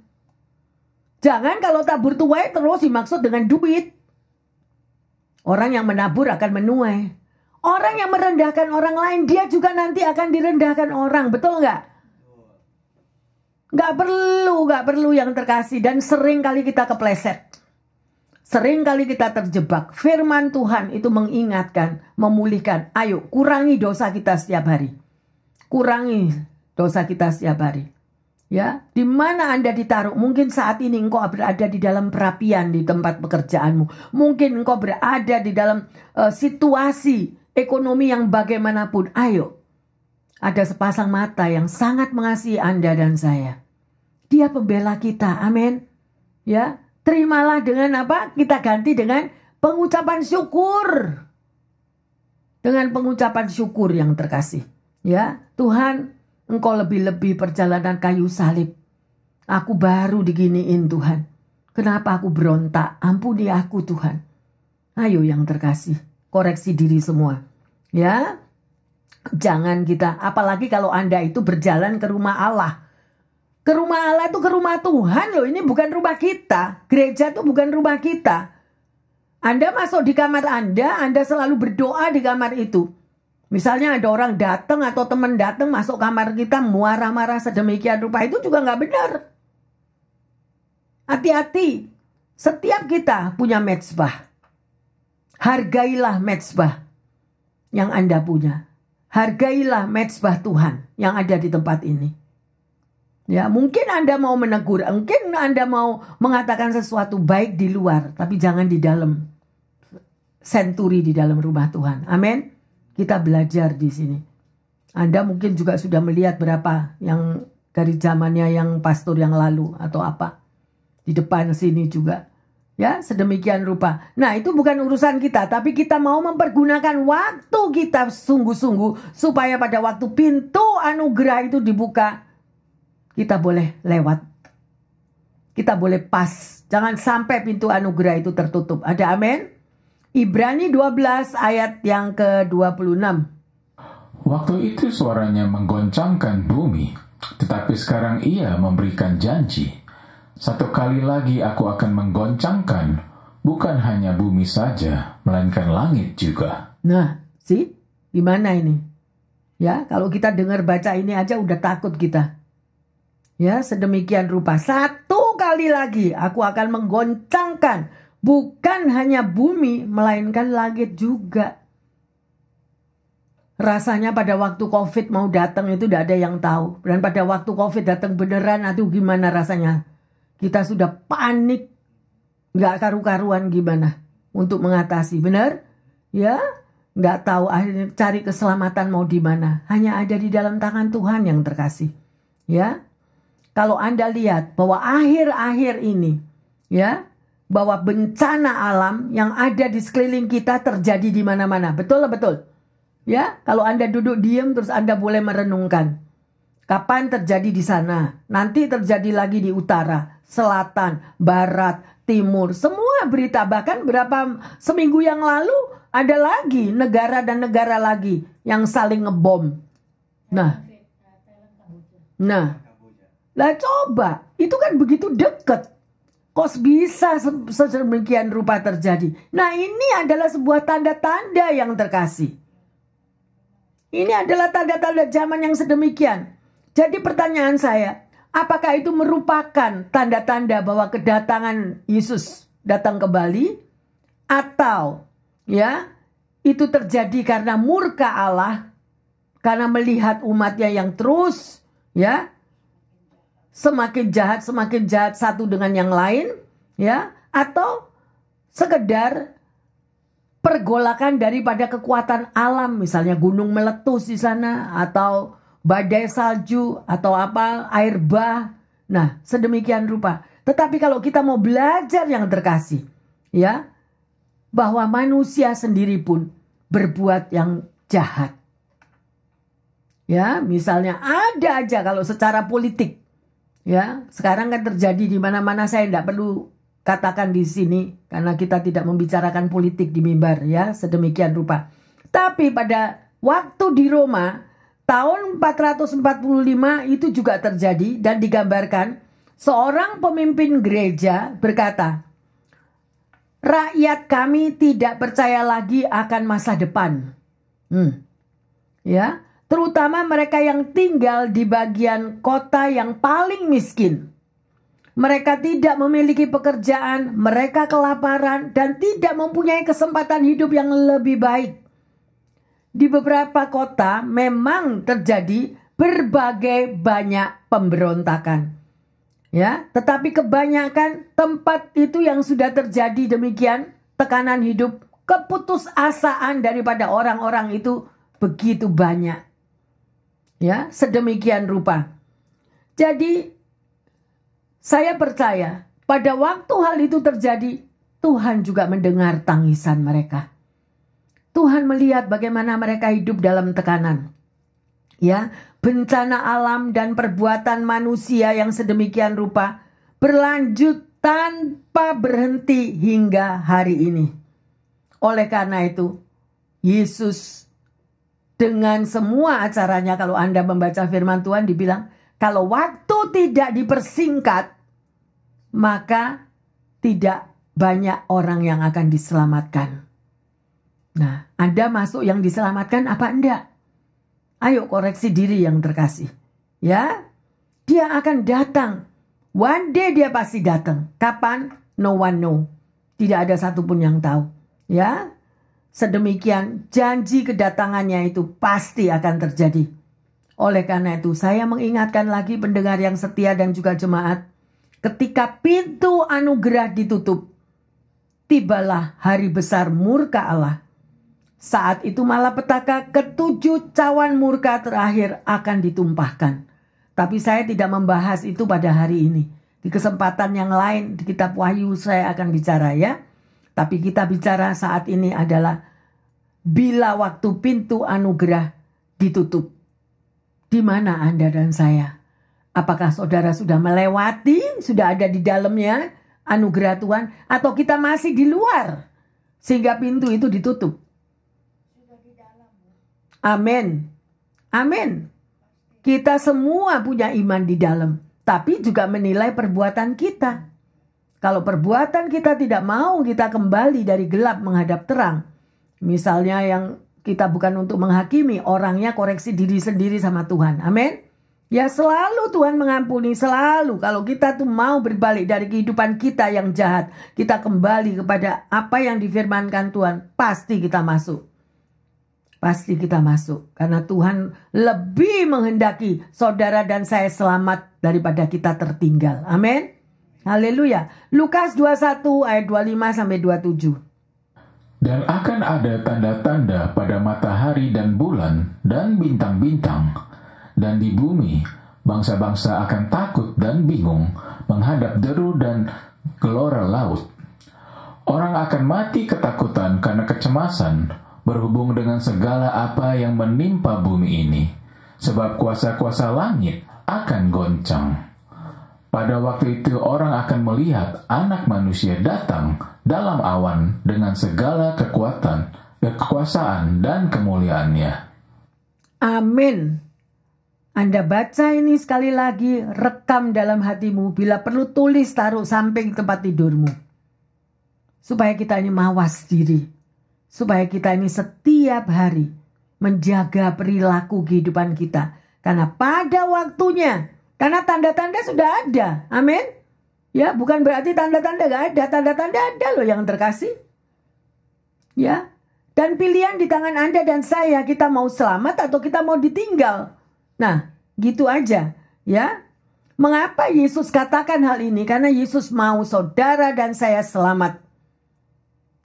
Jangan kalau tabur tuai terus dimaksud dengan duit. Orang yang menabur akan menuai. Orang yang merendahkan orang lain, dia juga nanti akan direndahkan orang, betul nggak? Gak perlu yang terkasih. Dan sering kali kita kepleset. Sering kali kita terjebak. Firman Tuhan itu mengingatkan, memulihkan. Ayo kurangi dosa kita setiap hari. Kurangi dosa kita setiap hari. Ya, di mana Anda ditaruh? Mungkin saat ini engkau berada di dalam perapian di tempat pekerjaanmu. Mungkin engkau berada di dalam situasi ekonomi yang bagaimanapun. Ayo. Ada sepasang mata yang sangat mengasihi Anda dan saya. Dia pembela kita. Amin. Ya, terimalah dengan apa? Kita ganti dengan pengucapan syukur. Dengan pengucapan syukur yang terkasih. Ya, Tuhan, Engkau lebih-lebih perjalanan kayu salib. Aku baru diginiin Tuhan. Kenapa aku berontak? Ampuni aku Tuhan. Ayo yang terkasih. Koreksi diri semua. Ya. Jangan kita, apalagi kalau Anda itu berjalan ke rumah Allah. Ke rumah Allah itu ke rumah Tuhan loh. Ini bukan rumah kita. Gereja itu bukan rumah kita. Anda masuk di kamar Anda selalu berdoa di kamar itu. Misalnya ada orang datang atau teman datang masuk kamar kita marah-marah sedemikian rupa. Itu juga nggak benar. Hati-hati. Setiap kita punya mezbah. Hargailah mezbah yang Anda punya. Hargailah mezbah Tuhan yang ada di tempat ini. Ya, mungkin Anda mau menegur, mungkin Anda mau mengatakan sesuatu baik di luar, tapi jangan di dalam senturi di dalam rumah Tuhan. Amin. Kita belajar di sini. Anda mungkin juga sudah melihat berapa yang dari zamannya yang pastor yang lalu atau apa. Di depan sini juga. Ya, sedemikian rupa. Nah, itu bukan urusan kita, tapi kita mau mempergunakan waktu kita sungguh-sungguh supaya pada waktu pintu anugerah itu dibuka, kita boleh lewat. Kita boleh pas. Jangan sampai pintu anugerah itu tertutup. Ada amin? Ibrani 12 ayat yang ke-26. Waktu itu suaranya menggoncangkan bumi, tetapi sekarang ia memberikan janji. Satu kali lagi aku akan menggoncangkan, bukan hanya bumi saja, melainkan langit juga. Nah, gimana ini? Ya, kalau kita dengar baca ini aja udah takut kita. Ya, sedemikian rupa. Satu kali lagi aku akan menggoncangkan. Bukan hanya bumi, melainkan langit juga. Rasanya pada waktu COVID mau datang itu tidak ada yang tahu. Dan pada waktu COVID datang beneran, aduh gimana rasanya. Kita sudah panik. Nggak karu-karuan gimana untuk mengatasi. Benar? Ya, nggak tahu akhirnya cari keselamatan mau di mana. Hanya ada di dalam tangan Tuhan yang terkasih. Ya, kalau Anda lihat bahwa akhir-akhir ini, ya, bahwa bencana alam yang ada di sekeliling kita terjadi di mana-mana. Betul? Ya, kalau Anda duduk diam terus Anda boleh merenungkan. Kapan terjadi di sana? Nanti terjadi lagi di utara, selatan, barat, timur. Semua berita, bahkan seminggu yang lalu ada lagi negara dan negara lagi yang saling ngebom. Nah, lah coba, itu kan begitu dekat. Kok bisa sedemikian rupa terjadi? Nah, ini adalah sebuah tanda-tanda yang terkasih. Ini adalah tanda-tanda zaman yang sedemikian. Jadi pertanyaan saya, apakah itu merupakan tanda-tanda bahwa kedatangan Yesus datang kembali? Atau ya, itu terjadi karena murka Allah, karena melihat umatnya yang terus ya semakin jahat satu dengan yang lain, ya, atau sekedar pergolakan daripada kekuatan alam, misalnya gunung meletus di sana, atau badai salju, atau apa, air bah. Nah, sedemikian rupa. Tetapi kalau kita mau belajar yang terkasih, ya, bahwa manusia sendiri pun berbuat yang jahat. Ya, misalnya ada aja kalau secara politik. Ya, sekarang kan terjadi di mana-mana, saya tidak perlu katakan di sini karena kita tidak membicarakan politik di mimbar, ya, sedemikian rupa. Tapi pada waktu di Roma tahun 445 itu juga terjadi dan digambarkan seorang pemimpin gereja berkata, rakyat kami tidak percaya lagi akan masa depan. Ya, terutama mereka yang tinggal di bagian kota yang paling miskin. Mereka tidak memiliki pekerjaan, mereka kelaparan, dan tidak mempunyai kesempatan hidup yang lebih baik. Di beberapa kota memang terjadi berbagai banyak pemberontakan. Ya, tetapi kebanyakan tempat itu yang sudah terjadi demikian, tekanan hidup, keputusasaan daripada orang-orang itu begitu banyak. Ya, sedemikian rupa. Jadi, saya percaya pada waktu hal itu terjadi, Tuhan juga mendengar tangisan mereka. Tuhan melihat bagaimana mereka hidup dalam tekanan. Ya, bencana alam dan perbuatan manusia yang sedemikian rupa berlanjut tanpa berhenti hingga hari ini. Oleh karena itu, Yesus dengan semua acaranya, kalau Anda membaca firman Tuhan dibilang, kalau waktu tidak dipersingkat, maka tidak banyak orang yang akan diselamatkan. Nah, Anda masuk yang diselamatkan apa enggak? Ayo koreksi diri yang terkasih. Ya, dia akan datang. One day dia pasti datang. Kapan? No one know. Tidak ada satupun yang tahu. Ya, sedemikian janji kedatangannya itu pasti akan terjadi. Oleh karena itu saya mengingatkan lagi pendengar yang setia dan juga jemaat. Ketika pintu anugerah ditutup, tibalah hari besar murka Allah. Saat itu malapetaka ketujuh cawan murka terakhir akan ditumpahkan. Tapi saya tidak membahas itu pada hari ini. Di kesempatan yang lain di kitab Wahyu saya akan bicara ya. Tapi kita bicara saat ini adalah bila waktu pintu anugerah ditutup. Di mana Anda dan saya? Apakah saudara sudah melewati, sudah ada di dalamnya anugerah Tuhan, atau kita masih di luar sehingga pintu itu ditutup? Amin. Amin. Kita semua punya iman di dalam, tapi juga menilai perbuatan kita. Kalau perbuatan kita tidak mau kita kembali dari gelap menghadap terang. Misalnya yang kita bukan untuk menghakimi, orangnya koreksi diri sendiri sama Tuhan. Amin. Ya selalu Tuhan mengampuni, selalu. Kalau kita tuh mau berbalik dari kehidupan kita yang jahat, kita kembali kepada apa yang difirmankan Tuhan, pasti kita masuk. Pasti kita masuk. Karena Tuhan lebih menghendaki saudara dan saya selamat daripada kita tertinggal. Amin. Haleluya. Lukas 21 ayat 25 sampai 27. Dan akan ada tanda-tanda pada matahari dan bulan dan bintang-bintang. Dan di bumi, bangsa-bangsa akan takut dan bingung menghadap deru dan gelora laut. Orang akan mati ketakutan karena kecemasan berhubung dengan segala apa yang menimpa bumi ini. Sebab kuasa-kuasa langit akan goncang. Pada waktu itu orang akan melihat Anak Manusia datang dalam awan dengan segala kekuatan, kekuasaan, dan kemuliaannya. Amin. Anda baca ini sekali lagi, rekam dalam hatimu. Bila perlu tulis, taruh samping tempat tidurmu. Supaya kita ini mawas diri. Supaya kita ini setiap hari menjaga perilaku kehidupan kita. Karena pada waktunya, karena tanda-tanda sudah ada. Amin. Ya, bukan berarti tanda-tanda gak ada. Tanda-tanda ada loh yang terkasih. Ya. Dan pilihan di tangan Anda dan saya. Kita mau selamat atau kita mau ditinggal. Nah, gitu aja. Ya. Mengapa Yesus katakan hal ini? Karena Yesus mau saudara dan saya selamat.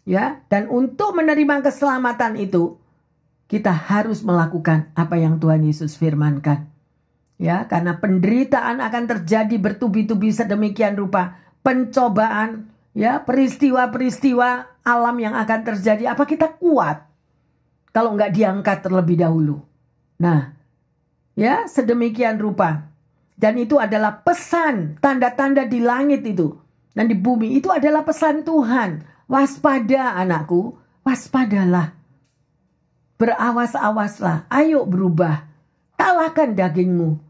Ya. Dan untuk menerima keselamatan itu, kita harus melakukan apa yang Tuhan Yesus firmankan. Ya, karena penderitaan akan terjadi bertubi-tubi sedemikian rupa, pencobaan, ya, peristiwa-peristiwa alam yang akan terjadi. Apa kita kuat kalau nggak diangkat terlebih dahulu? Nah, ya, sedemikian rupa. Dan itu adalah pesan, tanda-tanda di langit itu dan di bumi itu adalah pesan Tuhan. Waspada anakku, waspadalah. Berawas-awaslah, ayo berubah. Kalahkan dagingmu.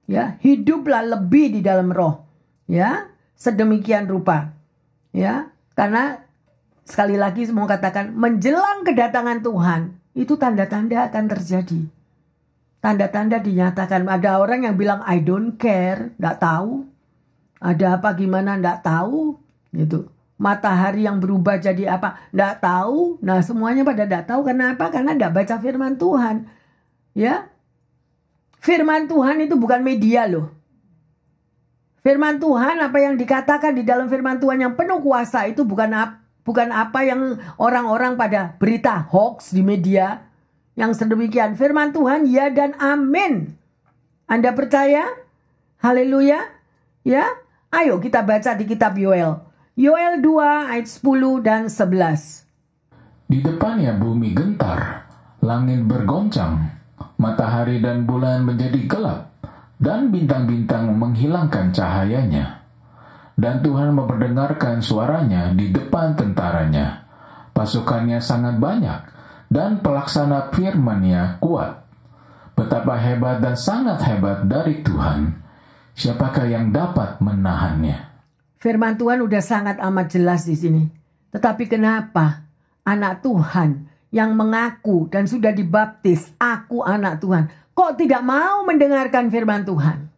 Ya, hiduplah lebih di dalam roh. Ya, sedemikian rupa. Ya, karena sekali lagi mau katakan menjelang kedatangan Tuhan, itu tanda-tanda akan terjadi. Tanda-tanda dinyatakan. Ada orang yang bilang I don't care, enggak tahu. Ada apa gimana enggak tahu, gitu. Matahari yang berubah jadi apa? Enggak tahu. Nah, semuanya pada enggak tahu. Kenapa? Karena enggak baca firman Tuhan. Ya. Firman Tuhan itu bukan media loh. Firman Tuhan, apa yang dikatakan di dalam firman Tuhan yang penuh kuasa itu bukan apa yang orang-orang pada berita hoax di media. Yang sedemikian. Firman Tuhan ya dan amin. Anda percaya? Haleluya. Ya. Ayo kita baca di kitab Yoel. Yoel 2 ayat 10 dan 11. Di depannya bumi gentar, langit bergoncang, matahari dan bulan menjadi gelap, dan bintang-bintang menghilangkan cahayanya. Dan Tuhan memperdengarkan suaranya di depan tentaranya. Pasukannya sangat banyak, dan pelaksana firman-Nya kuat. Betapa hebat dan sangat hebat dari Tuhan. Siapakah yang dapat menahannya? Firman Tuhan udah sangat amat jelas di sini. Tetapi kenapa anak Tuhan yang mengaku dan sudah dibaptis, aku anak Tuhan, kok tidak mau mendengarkan firman Tuhan?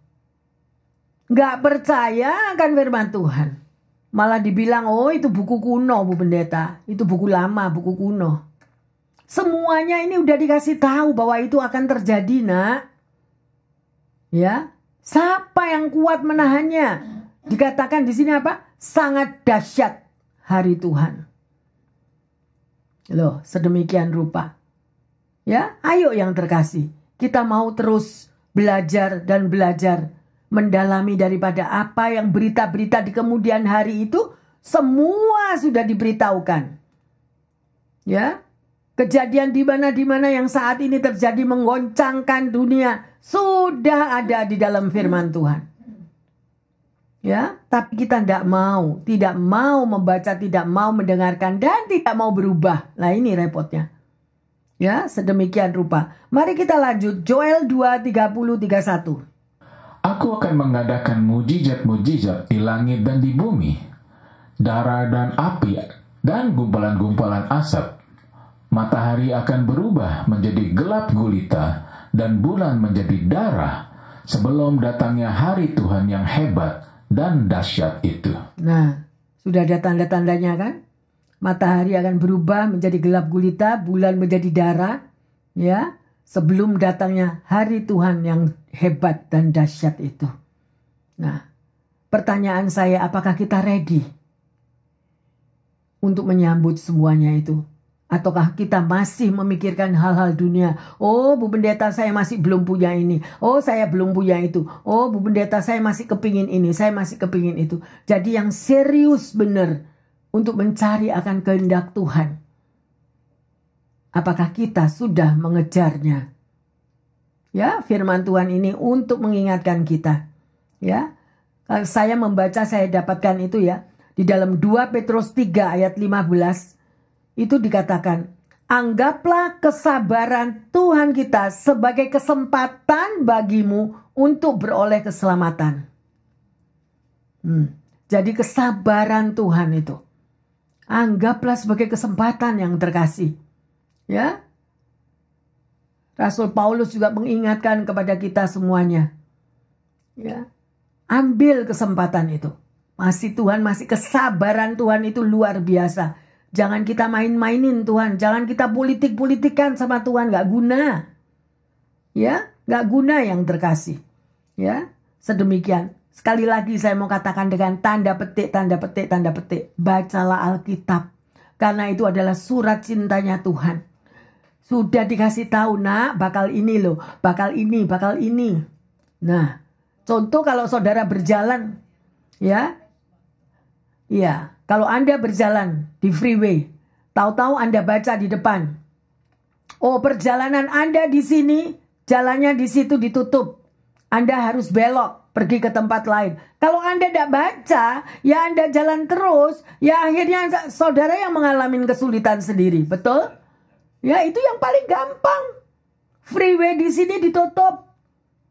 Gak percaya akan firman Tuhan. Malah dibilang, oh itu buku kuno Bu Pendeta. Itu buku lama, buku kuno. Semuanya ini udah dikasih tahu bahwa itu akan terjadi, nak. Ya, siapa yang kuat menahannya? Dikatakan di sini apa? Sangat dahsyat hari Tuhan. Loh, sedemikian rupa. Ya, ayo yang terkasih. Kita mau terus belajar dan belajar, mendalami daripada apa yang berita-berita di kemudian hari itu, semua sudah diberitahukan. Ya, kejadian di mana yang saat ini terjadi menggoncangkan dunia sudah ada di dalam firman Tuhan. Ya, tapi kita tidak mau membaca, tidak mau mendengarkan, dan tidak mau berubah. Nah, ini repotnya. Ya, sedemikian rupa. Mari kita lanjut. Joel 2:30-31. Aku akan mengadakan mujizat-mujizat di langit dan di bumi, darah dan api dan gumpalan-gumpalan asap. Matahari akan berubah menjadi gelap gulita dan bulan menjadi darah sebelum datangnya hari Tuhan yang hebat dan dahsyat itu. Nah, sudah ada tanda-tandanya kan? Matahari akan berubah menjadi gelap gulita, bulan menjadi darah, ya, sebelum datangnya hari Tuhan yang hebat dan dahsyat itu. Nah, pertanyaan saya, apakah kita ready untuk menyambut semuanya itu? Ataukah kita masih memikirkan hal-hal dunia? Oh, Bu Pendeta, saya masih belum punya ini. Oh, saya belum punya itu. Oh, Bu Pendeta, saya masih kepingin ini. Saya masih kepingin itu. Jadi yang serius benar untuk mencari akan kehendak Tuhan. Apakah kita sudah mengejarnya? Ya, firman Tuhan ini untuk mengingatkan kita. Ya, saya membaca, saya dapatkan itu ya. Di dalam 2 Petrus 3 ayat 15. Itu dikatakan, anggaplah kesabaran Tuhan kita sebagai kesempatan bagimu untuk beroleh keselamatan. Jadi kesabaran Tuhan itu, anggaplah sebagai kesempatan yang terkasih. Ya, Rasul Paulus juga mengingatkan kepada kita semuanya. Ya, ambil kesempatan itu. Masih kesabaran Tuhan itu luar biasa. Jangan kita main-mainin Tuhan. Jangan kita politik-politikan sama Tuhan. Gak guna. Ya, gak guna yang terkasih. Ya, sedemikian. Sekali lagi saya mau katakan dengan tanda petik. Bacalah Alkitab. Karena itu adalah surat cintanya Tuhan. Sudah dikasih tahu, nak, bakal ini loh. Bakal ini. Nah, contoh kalau saudara berjalan. Ya. Iya. Kalau Anda berjalan di freeway, tahu-tahu Anda baca di depan, oh, perjalanan Anda di sini, jalannya di situ ditutup. Anda harus belok, pergi ke tempat lain. Kalau Anda tidak baca, ya Anda jalan terus, ya akhirnya saudara yang mengalami kesulitan sendiri. Betul? Ya, itu yang paling gampang. Freeway di sini ditutup.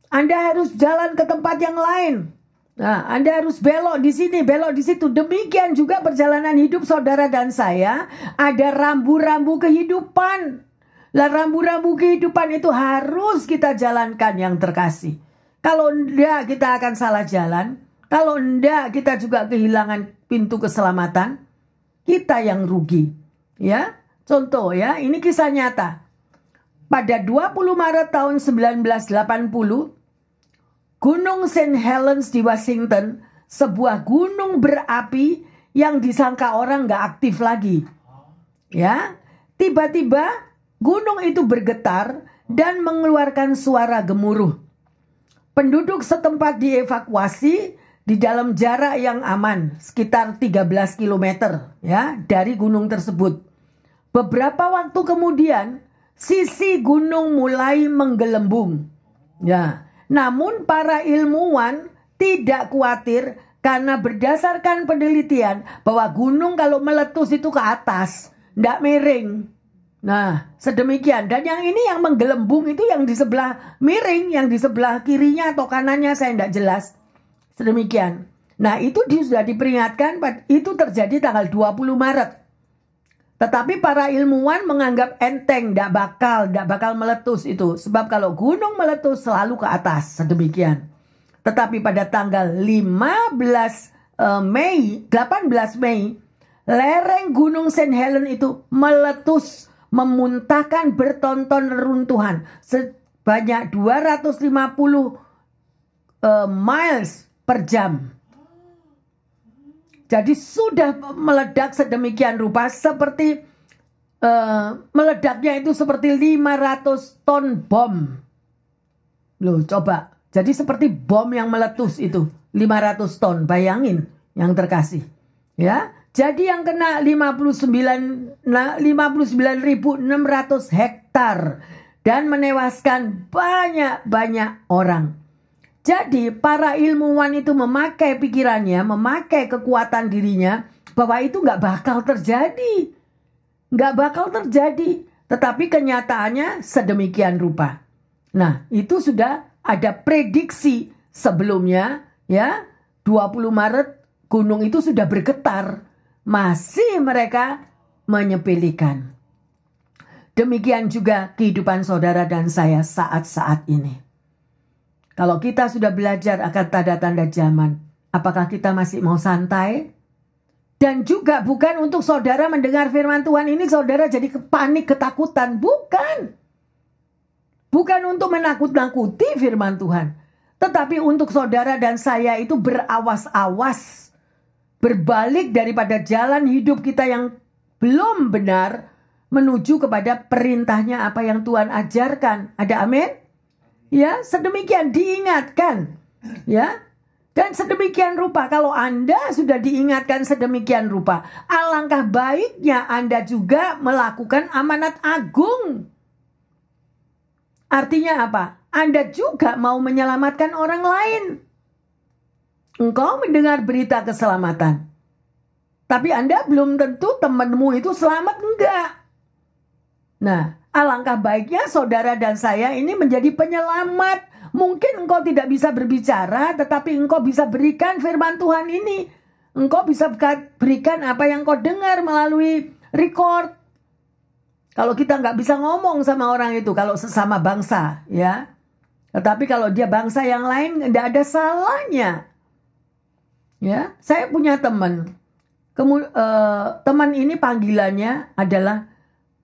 Anda harus jalan ke tempat yang lain. Nah, Anda harus belok di sini, belok di situ. Demikian juga perjalanan hidup saudara dan saya. Ada rambu-rambu kehidupan. Lah, rambu-rambu kehidupan itu harus kita jalankan yang terkasih. Kalau enggak, kita akan salah jalan. Kalau enggak, kita juga kehilangan pintu keselamatan. Kita yang rugi. Ya, contoh ya, ini kisah nyata. Pada 20 Maret tahun 1980, Gunung St. Helens di Washington, sebuah gunung berapi yang disangka orang gak aktif lagi. Ya, tiba-tiba gunung itu bergetar dan mengeluarkan suara gemuruh. Penduduk setempat dievakuasi di dalam jarak yang aman, sekitar 13 km ya, dari gunung tersebut. Beberapa waktu kemudian, sisi gunung mulai menggelembung. Ya. Namun para ilmuwan tidak khawatir karena berdasarkan penelitian bahwa gunung kalau meletus itu ke atas, tidak miring. Nah, sedemikian. Dan yang ini yang menggelembung itu yang di sebelah miring, yang di sebelah kirinya atau kanannya saya tidak jelas. Sedemikian. Nah, itu sudah diperingatkan, itu terjadi tanggal 20 Maret. Tetapi para ilmuwan menganggap enteng, tidak bakal meletus itu. Sebab kalau gunung meletus selalu ke atas, sedemikian. Tetapi pada tanggal 18 Mei, lereng gunung St. Helens itu meletus, memuntahkan bertonton reruntuhan sebanyak 250 miles per jam. Jadi sudah meledak sedemikian rupa seperti meledaknya itu seperti 500 ton bom. Loh, coba. Jadi seperti bom yang meletus itu. 500 ton. Bayangin yang terkasih. Ya. Jadi yang kena 59.600 hektar. Dan menewaskan banyak-banyak orang. Jadi para ilmuwan itu memakai pikirannya, memakai kekuatan dirinya, bahwa itu nggak bakal terjadi. Nggak bakal terjadi. Tetapi kenyataannya sedemikian rupa. Nah, itu sudah ada prediksi sebelumnya, ya. 20 Maret gunung itu sudah bergetar. Masih mereka menyepelekan. Demikian juga kehidupan saudara dan saya saat-saat ini. Kalau kita sudah belajar akan tanda-tanda zaman, apakah kita masih mau santai? Dan juga bukan untuk saudara mendengar firman Tuhan ini saudara jadi panik, ketakutan. Bukan. Bukan untuk menakut-nakuti firman Tuhan. Tetapi untuk saudara dan saya itu berawas-awas. Berbalik daripada jalan hidup kita yang belum benar. Menuju kepada perintahnya apa yang Tuhan ajarkan. Ada amin? Ya, sedemikian diingatkan. Ya. Dan sedemikian rupa, kalau Anda sudah diingatkan sedemikian rupa, alangkah baiknya Anda juga melakukan amanat agung. Artinya apa? Anda juga mau menyelamatkan orang lain. Engkau mendengar berita keselamatan. Tapi Anda belum tentu temanmu itu selamat, enggak. Nah, alangkah baiknya saudara dan saya ini menjadi penyelamat. Mungkin engkau tidak bisa berbicara, tetapi engkau bisa berikan firman Tuhan ini. Engkau bisa berikan apa yang kau dengar melalui record. Kalau kita nggak bisa ngomong sama orang itu, kalau sesama bangsa, ya. Tetapi kalau dia bangsa yang lain, tidak ada salahnya. Ya, saya punya teman. Teman ini panggilannya adalah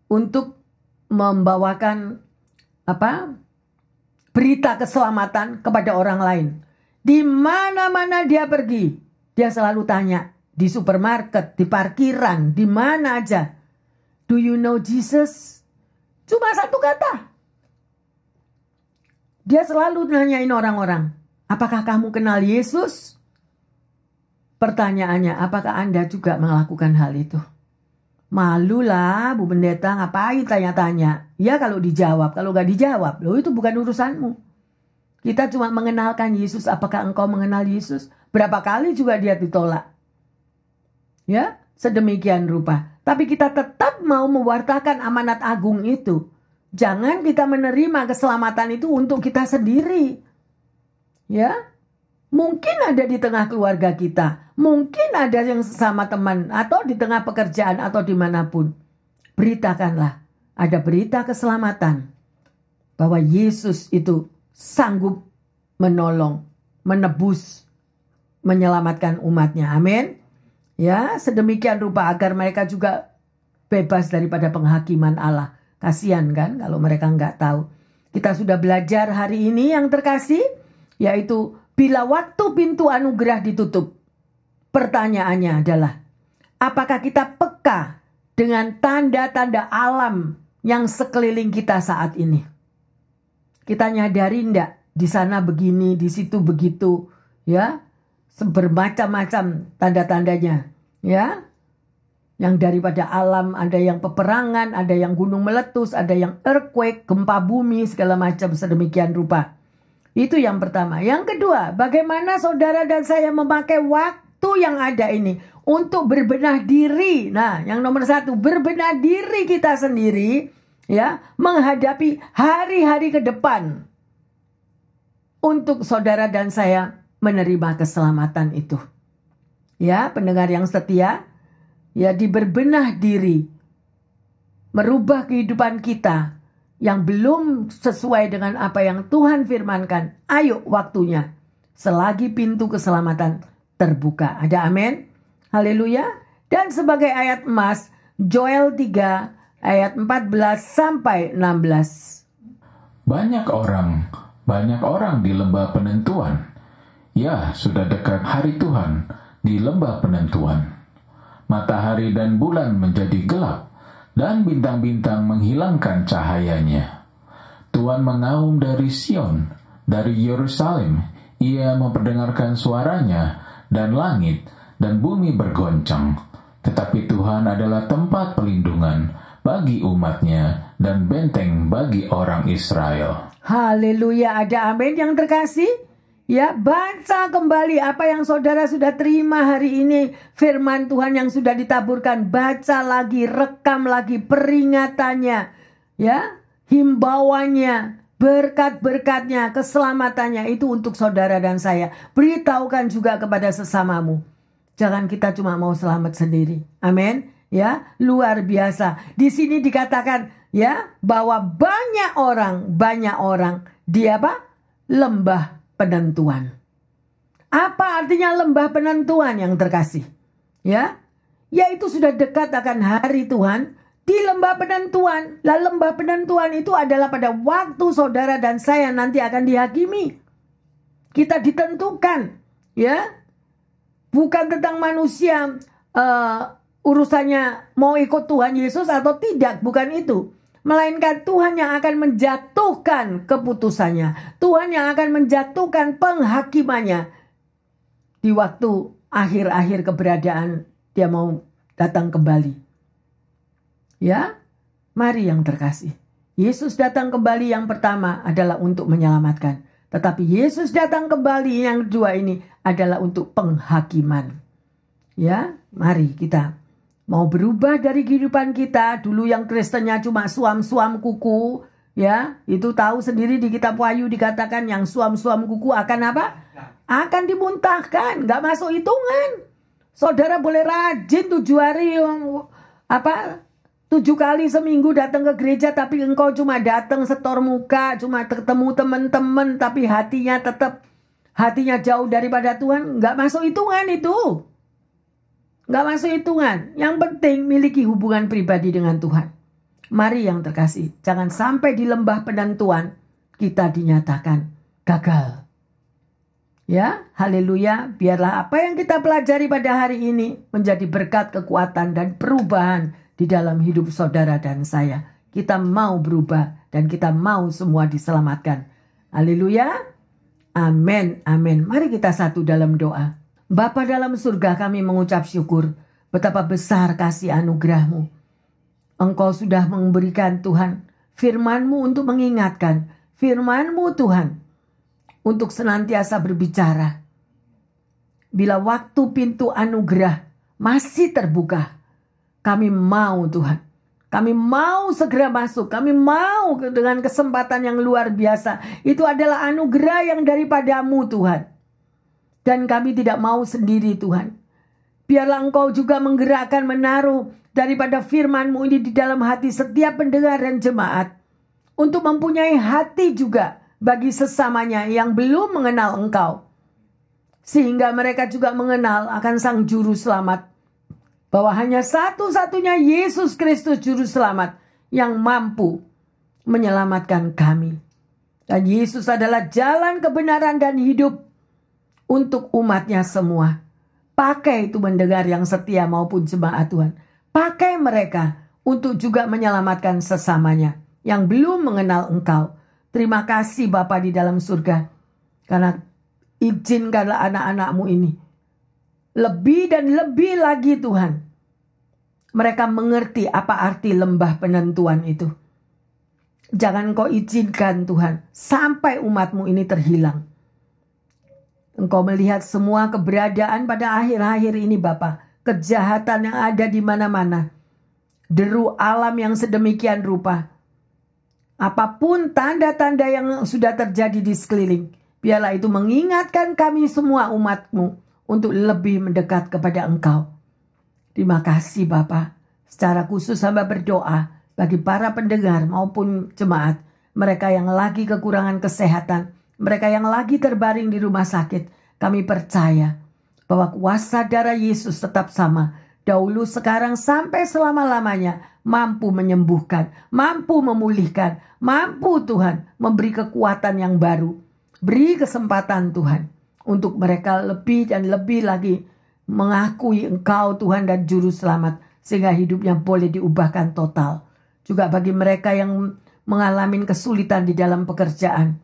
untuk membawakan berita keselamatan kepada orang lain. Di mana-mana dia pergi, dia selalu tanya, di supermarket, di parkiran, di mana aja. Do you know Jesus? Cuma satu kata. Dia selalu nanyain orang-orang, apakah kamu kenal Yesus? Pertanyaannya, apakah Anda juga melakukan hal itu? Malulah Bu Pendeta, ngapain tanya-tanya? Ya kalau dijawab, kalau gak dijawab, loh itu bukan urusanmu. Kita cuma mengenalkan Yesus, apakah engkau mengenal Yesus? Berapa kali juga dia ditolak. Ya, sedemikian rupa. Tapi kita tetap mau mewartakan amanat agung itu. Jangan kita menerima keselamatan itu untuk kita sendiri. Ya, mungkin ada di tengah keluarga kita. Mungkin ada yang sesama teman atau di tengah pekerjaan atau dimanapun. Beritakanlah, ada berita keselamatan. Bahwa Yesus itu sanggup menolong, menebus, menyelamatkan umatnya. Amin. Ya, sedemikian rupa agar mereka juga bebas daripada penghakiman Allah. Kasihan kan kalau mereka nggak tahu. Kita sudah belajar hari ini yang terkasih, yaitu bila waktu pintu anugerah ditutup. Pertanyaannya adalah, apakah kita peka dengan tanda-tanda alam yang sekeliling kita saat ini? Kita nyadari enggak? Di sana begini, di situ begitu, ya, bermacam-macam tanda-tandanya, ya. Yang daripada alam, ada yang peperangan, ada yang gunung meletus, ada yang earthquake, gempa bumi, segala macam sedemikian rupa. Itu yang pertama. Yang kedua, bagaimana saudara dan saya memakai waktu yang ada ini untuk berbenah diri. Nah, yang nomor satu, berbenah diri kita sendiri, ya, menghadapi hari-hari ke depan untuk saudara dan saya menerima keselamatan itu. Ya, pendengar yang setia, ya, berbenah diri, merubah kehidupan kita yang belum sesuai dengan apa yang Tuhan firmankan. Ayo waktunya, selagi pintu keselamatan terbuka. Ada amin? Haleluya. Dan sebagai ayat emas, Joel 3 ayat 14 sampai 16. Banyak orang di lembah penentuan. Ya, sudah dekat hari Tuhan di lembah penentuan. Matahari dan bulan menjadi gelap, dan bintang-bintang menghilangkan cahayanya. Tuhan mengaum dari Sion, Dari Yerusalem ia memperdengarkan suaranya, dan langit dan bumi bergoncang. Tetapi Tuhan adalah tempat pelindungan bagi umatnya dan benteng bagi orang Israel. Haleluya, ada amin yang terkasih. Ya, baca kembali apa yang saudara sudah terima hari ini. Firman Tuhan yang sudah ditaburkan. Baca lagi, rekam lagi peringatannya. Ya, himbauannya, berkat-berkatnya, keselamatannya. Itu untuk saudara dan saya. Beritahukan juga kepada sesamamu. Jangan kita cuma mau selamat sendiri. Amin. Ya, luar biasa. Di sini dikatakan ya bahwa banyak orang di apa? Lembah penentuan. Apa artinya lembah penentuan yang terkasih? Ya, yaitu sudah dekat akan hari Tuhan di lembah penentuan. Lah lembah penentuan itu adalah pada waktu saudara dan saya nanti akan dihakimi. Kita ditentukan, ya. Bukan tentang manusia urusannya mau ikut Tuhan Yesus atau tidak, bukan itu. Melainkan Tuhan yang akan menjatuhkan keputusannya. Tuhan yang akan menjatuhkan penghakimannya. Di waktu akhir-akhir keberadaan dia mau datang kembali. Ya, mari yang terkasih. Yesus datang kembali yang pertama adalah untuk menyelamatkan. Tetapi Yesus datang kembali yang kedua ini adalah untuk penghakiman. Ya, mari kita mau berubah dari kehidupan kita. Dulu yang Kristennya cuma suam-suam kuku. Ya, itu tahu sendiri di kitab Wahyu dikatakan yang suam-suam kuku akan apa? Akan dimuntahkan. Gak masuk hitungan. Saudara boleh rajin 7 hari. 7 kali seminggu datang ke gereja. Tapi engkau cuma datang setor muka. Cuma ketemu teman-teman. Tapi hatinya jauh daripada Tuhan. Gak masuk hitungan itu. Gak masuk hitungan. Yang penting miliki hubungan pribadi dengan Tuhan. Mari yang terkasih. Jangan sampai di lembah penentuan kita dinyatakan gagal. Ya, haleluya. Biarlah apa yang kita pelajari pada hari ini menjadi berkat, kekuatan, dan perubahan di dalam hidup saudara dan saya. Kita mau berubah dan kita mau semua diselamatkan. Haleluya. Amin, amin. Mari kita satu dalam doa. Bapa dalam surga, kami mengucap syukur betapa besar kasih anugerah-Mu. Engkau sudah memberikan Tuhan firman-Mu untuk mengingatkan. Firman-Mu Tuhan untuk senantiasa berbicara. Bila waktu pintu anugerah masih terbuka, kami mau Tuhan. Kami mau segera masuk. Kami mau dengan kesempatan yang luar biasa. Itu adalah anugerah yang daripada-Mu Tuhan. Dan kami tidak mau sendiri Tuhan. Biarlah Engkau juga menggerakkan, menaruh daripada firman-Mu ini di dalam hati setiap pendengar dan jemaat. Untuk mempunyai hati juga bagi sesamanya yang belum mengenal Engkau. Sehingga mereka juga mengenal akan Sang Juru Selamat. Bahwa hanya satu-satunya Yesus Kristus Juru Selamat yang mampu menyelamatkan kami. Dan Yesus adalah jalan kebenaran dan hidup untuk umatnya semua. Pakai itu mendengar yang setia maupun jemaat Tuhan. Pakai mereka untuk juga menyelamatkan sesamanya yang belum mengenal Engkau. Terima kasih Bapa di dalam surga. Karena izinkanlah anak-anak-Mu ini. Lebih dan lebih lagi Tuhan. Mereka mengerti apa arti lembah penentuan itu. Jangan Engkau izinkan Tuhan. Sampai umat-Mu ini terhilang. Engkau melihat semua keberadaan pada akhir-akhir ini Bapa. Kejahatan yang ada di mana-mana. Deru alam yang sedemikian rupa. Apapun tanda-tanda yang sudah terjadi di sekeliling. Biarlah itu mengingatkan kami semua umat-Mu. Untuk lebih mendekat kepada Engkau. Terima kasih Bapa. Secara khusus hamba berdoa. Bagi para pendengar maupun jemaat. Mereka yang lagi kekurangan kesehatan. Mereka yang lagi terbaring di rumah sakit, kami percaya bahwa kuasa darah Yesus tetap sama. Dahulu, sekarang, sampai selama-lamanya mampu menyembuhkan, mampu memulihkan, mampu Tuhan memberi kekuatan yang baru. Beri kesempatan Tuhan untuk mereka lebih dan lebih lagi mengakui Engkau Tuhan dan Juru Selamat. Sehingga hidupnya boleh diubahkan total. Juga bagi mereka yang mengalami kesulitan di dalam pekerjaan.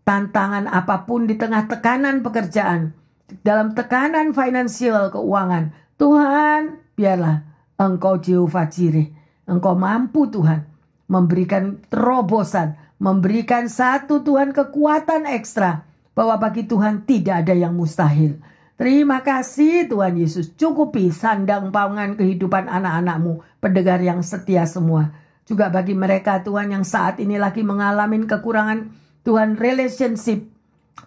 tantangan apapun, di tengah tekanan pekerjaan, dalam tekanan finansial keuangan, Tuhan, biarlah Engkau Jehovah Jireh, Engkau mampu Tuhan memberikan terobosan, memberikan satu Tuhan kekuatan ekstra, bahwa bagi Tuhan tidak ada yang mustahil. Terima kasih Tuhan Yesus, cukupi sandang pangan kehidupan anak-anak-Mu, pendengar yang setia semua. Juga bagi mereka Tuhan yang saat ini lagi mengalami kekurangan Tuhan relationship,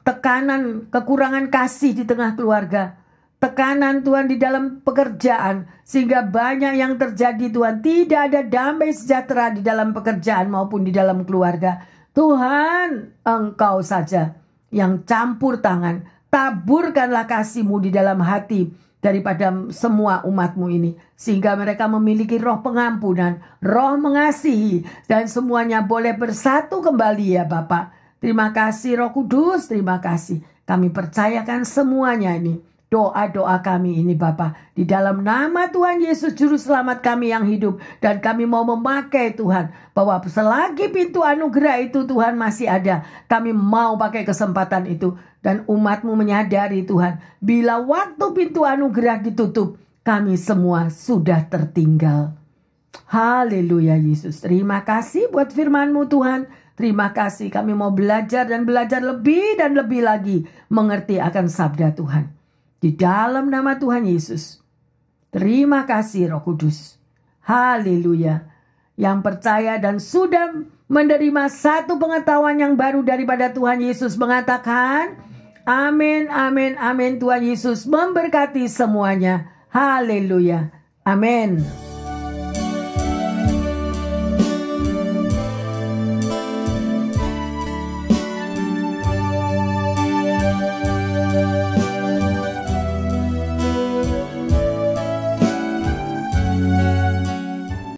tekanan, kekurangan kasih di tengah keluarga, tekanan Tuhan di dalam pekerjaan, sehingga banyak yang terjadi Tuhan, tidak ada damai sejahtera di dalam pekerjaan maupun di dalam keluarga. Tuhan, Engkau saja yang campur tangan, taburkanlah kasih-Mu di dalam hati daripada semua umat-Mu ini, sehingga mereka memiliki roh pengampunan, roh mengasihi, dan semuanya boleh bersatu kembali ya Bapa. Terima kasih Roh Kudus, terima kasih. Kami percayakan semuanya ini, doa-doa kami ini Bapa, di dalam nama Tuhan Yesus Juru Selamat kami yang hidup. Dan kami mau memakai Tuhan, bahwa selagi pintu anugerah itu Tuhan masih ada, kami mau pakai kesempatan itu. Dan umat-Mu menyadari Tuhan, bila waktu pintu anugerah ditutup, kami semua sudah tertinggal. Haleluya Yesus, terima kasih buat firman-Mu Tuhan. Terima kasih, kami mau belajar dan belajar lebih dan lebih lagi mengerti akan sabda Tuhan. Di dalam nama Tuhan Yesus. Terima kasih Roh Kudus. Haleluya. Yang percaya dan sudah menerima satu pengetahuan yang baru daripada Tuhan Yesus mengatakan, amin, amin, amin. Tuhan Yesus memberkati semuanya. Haleluya. Amin.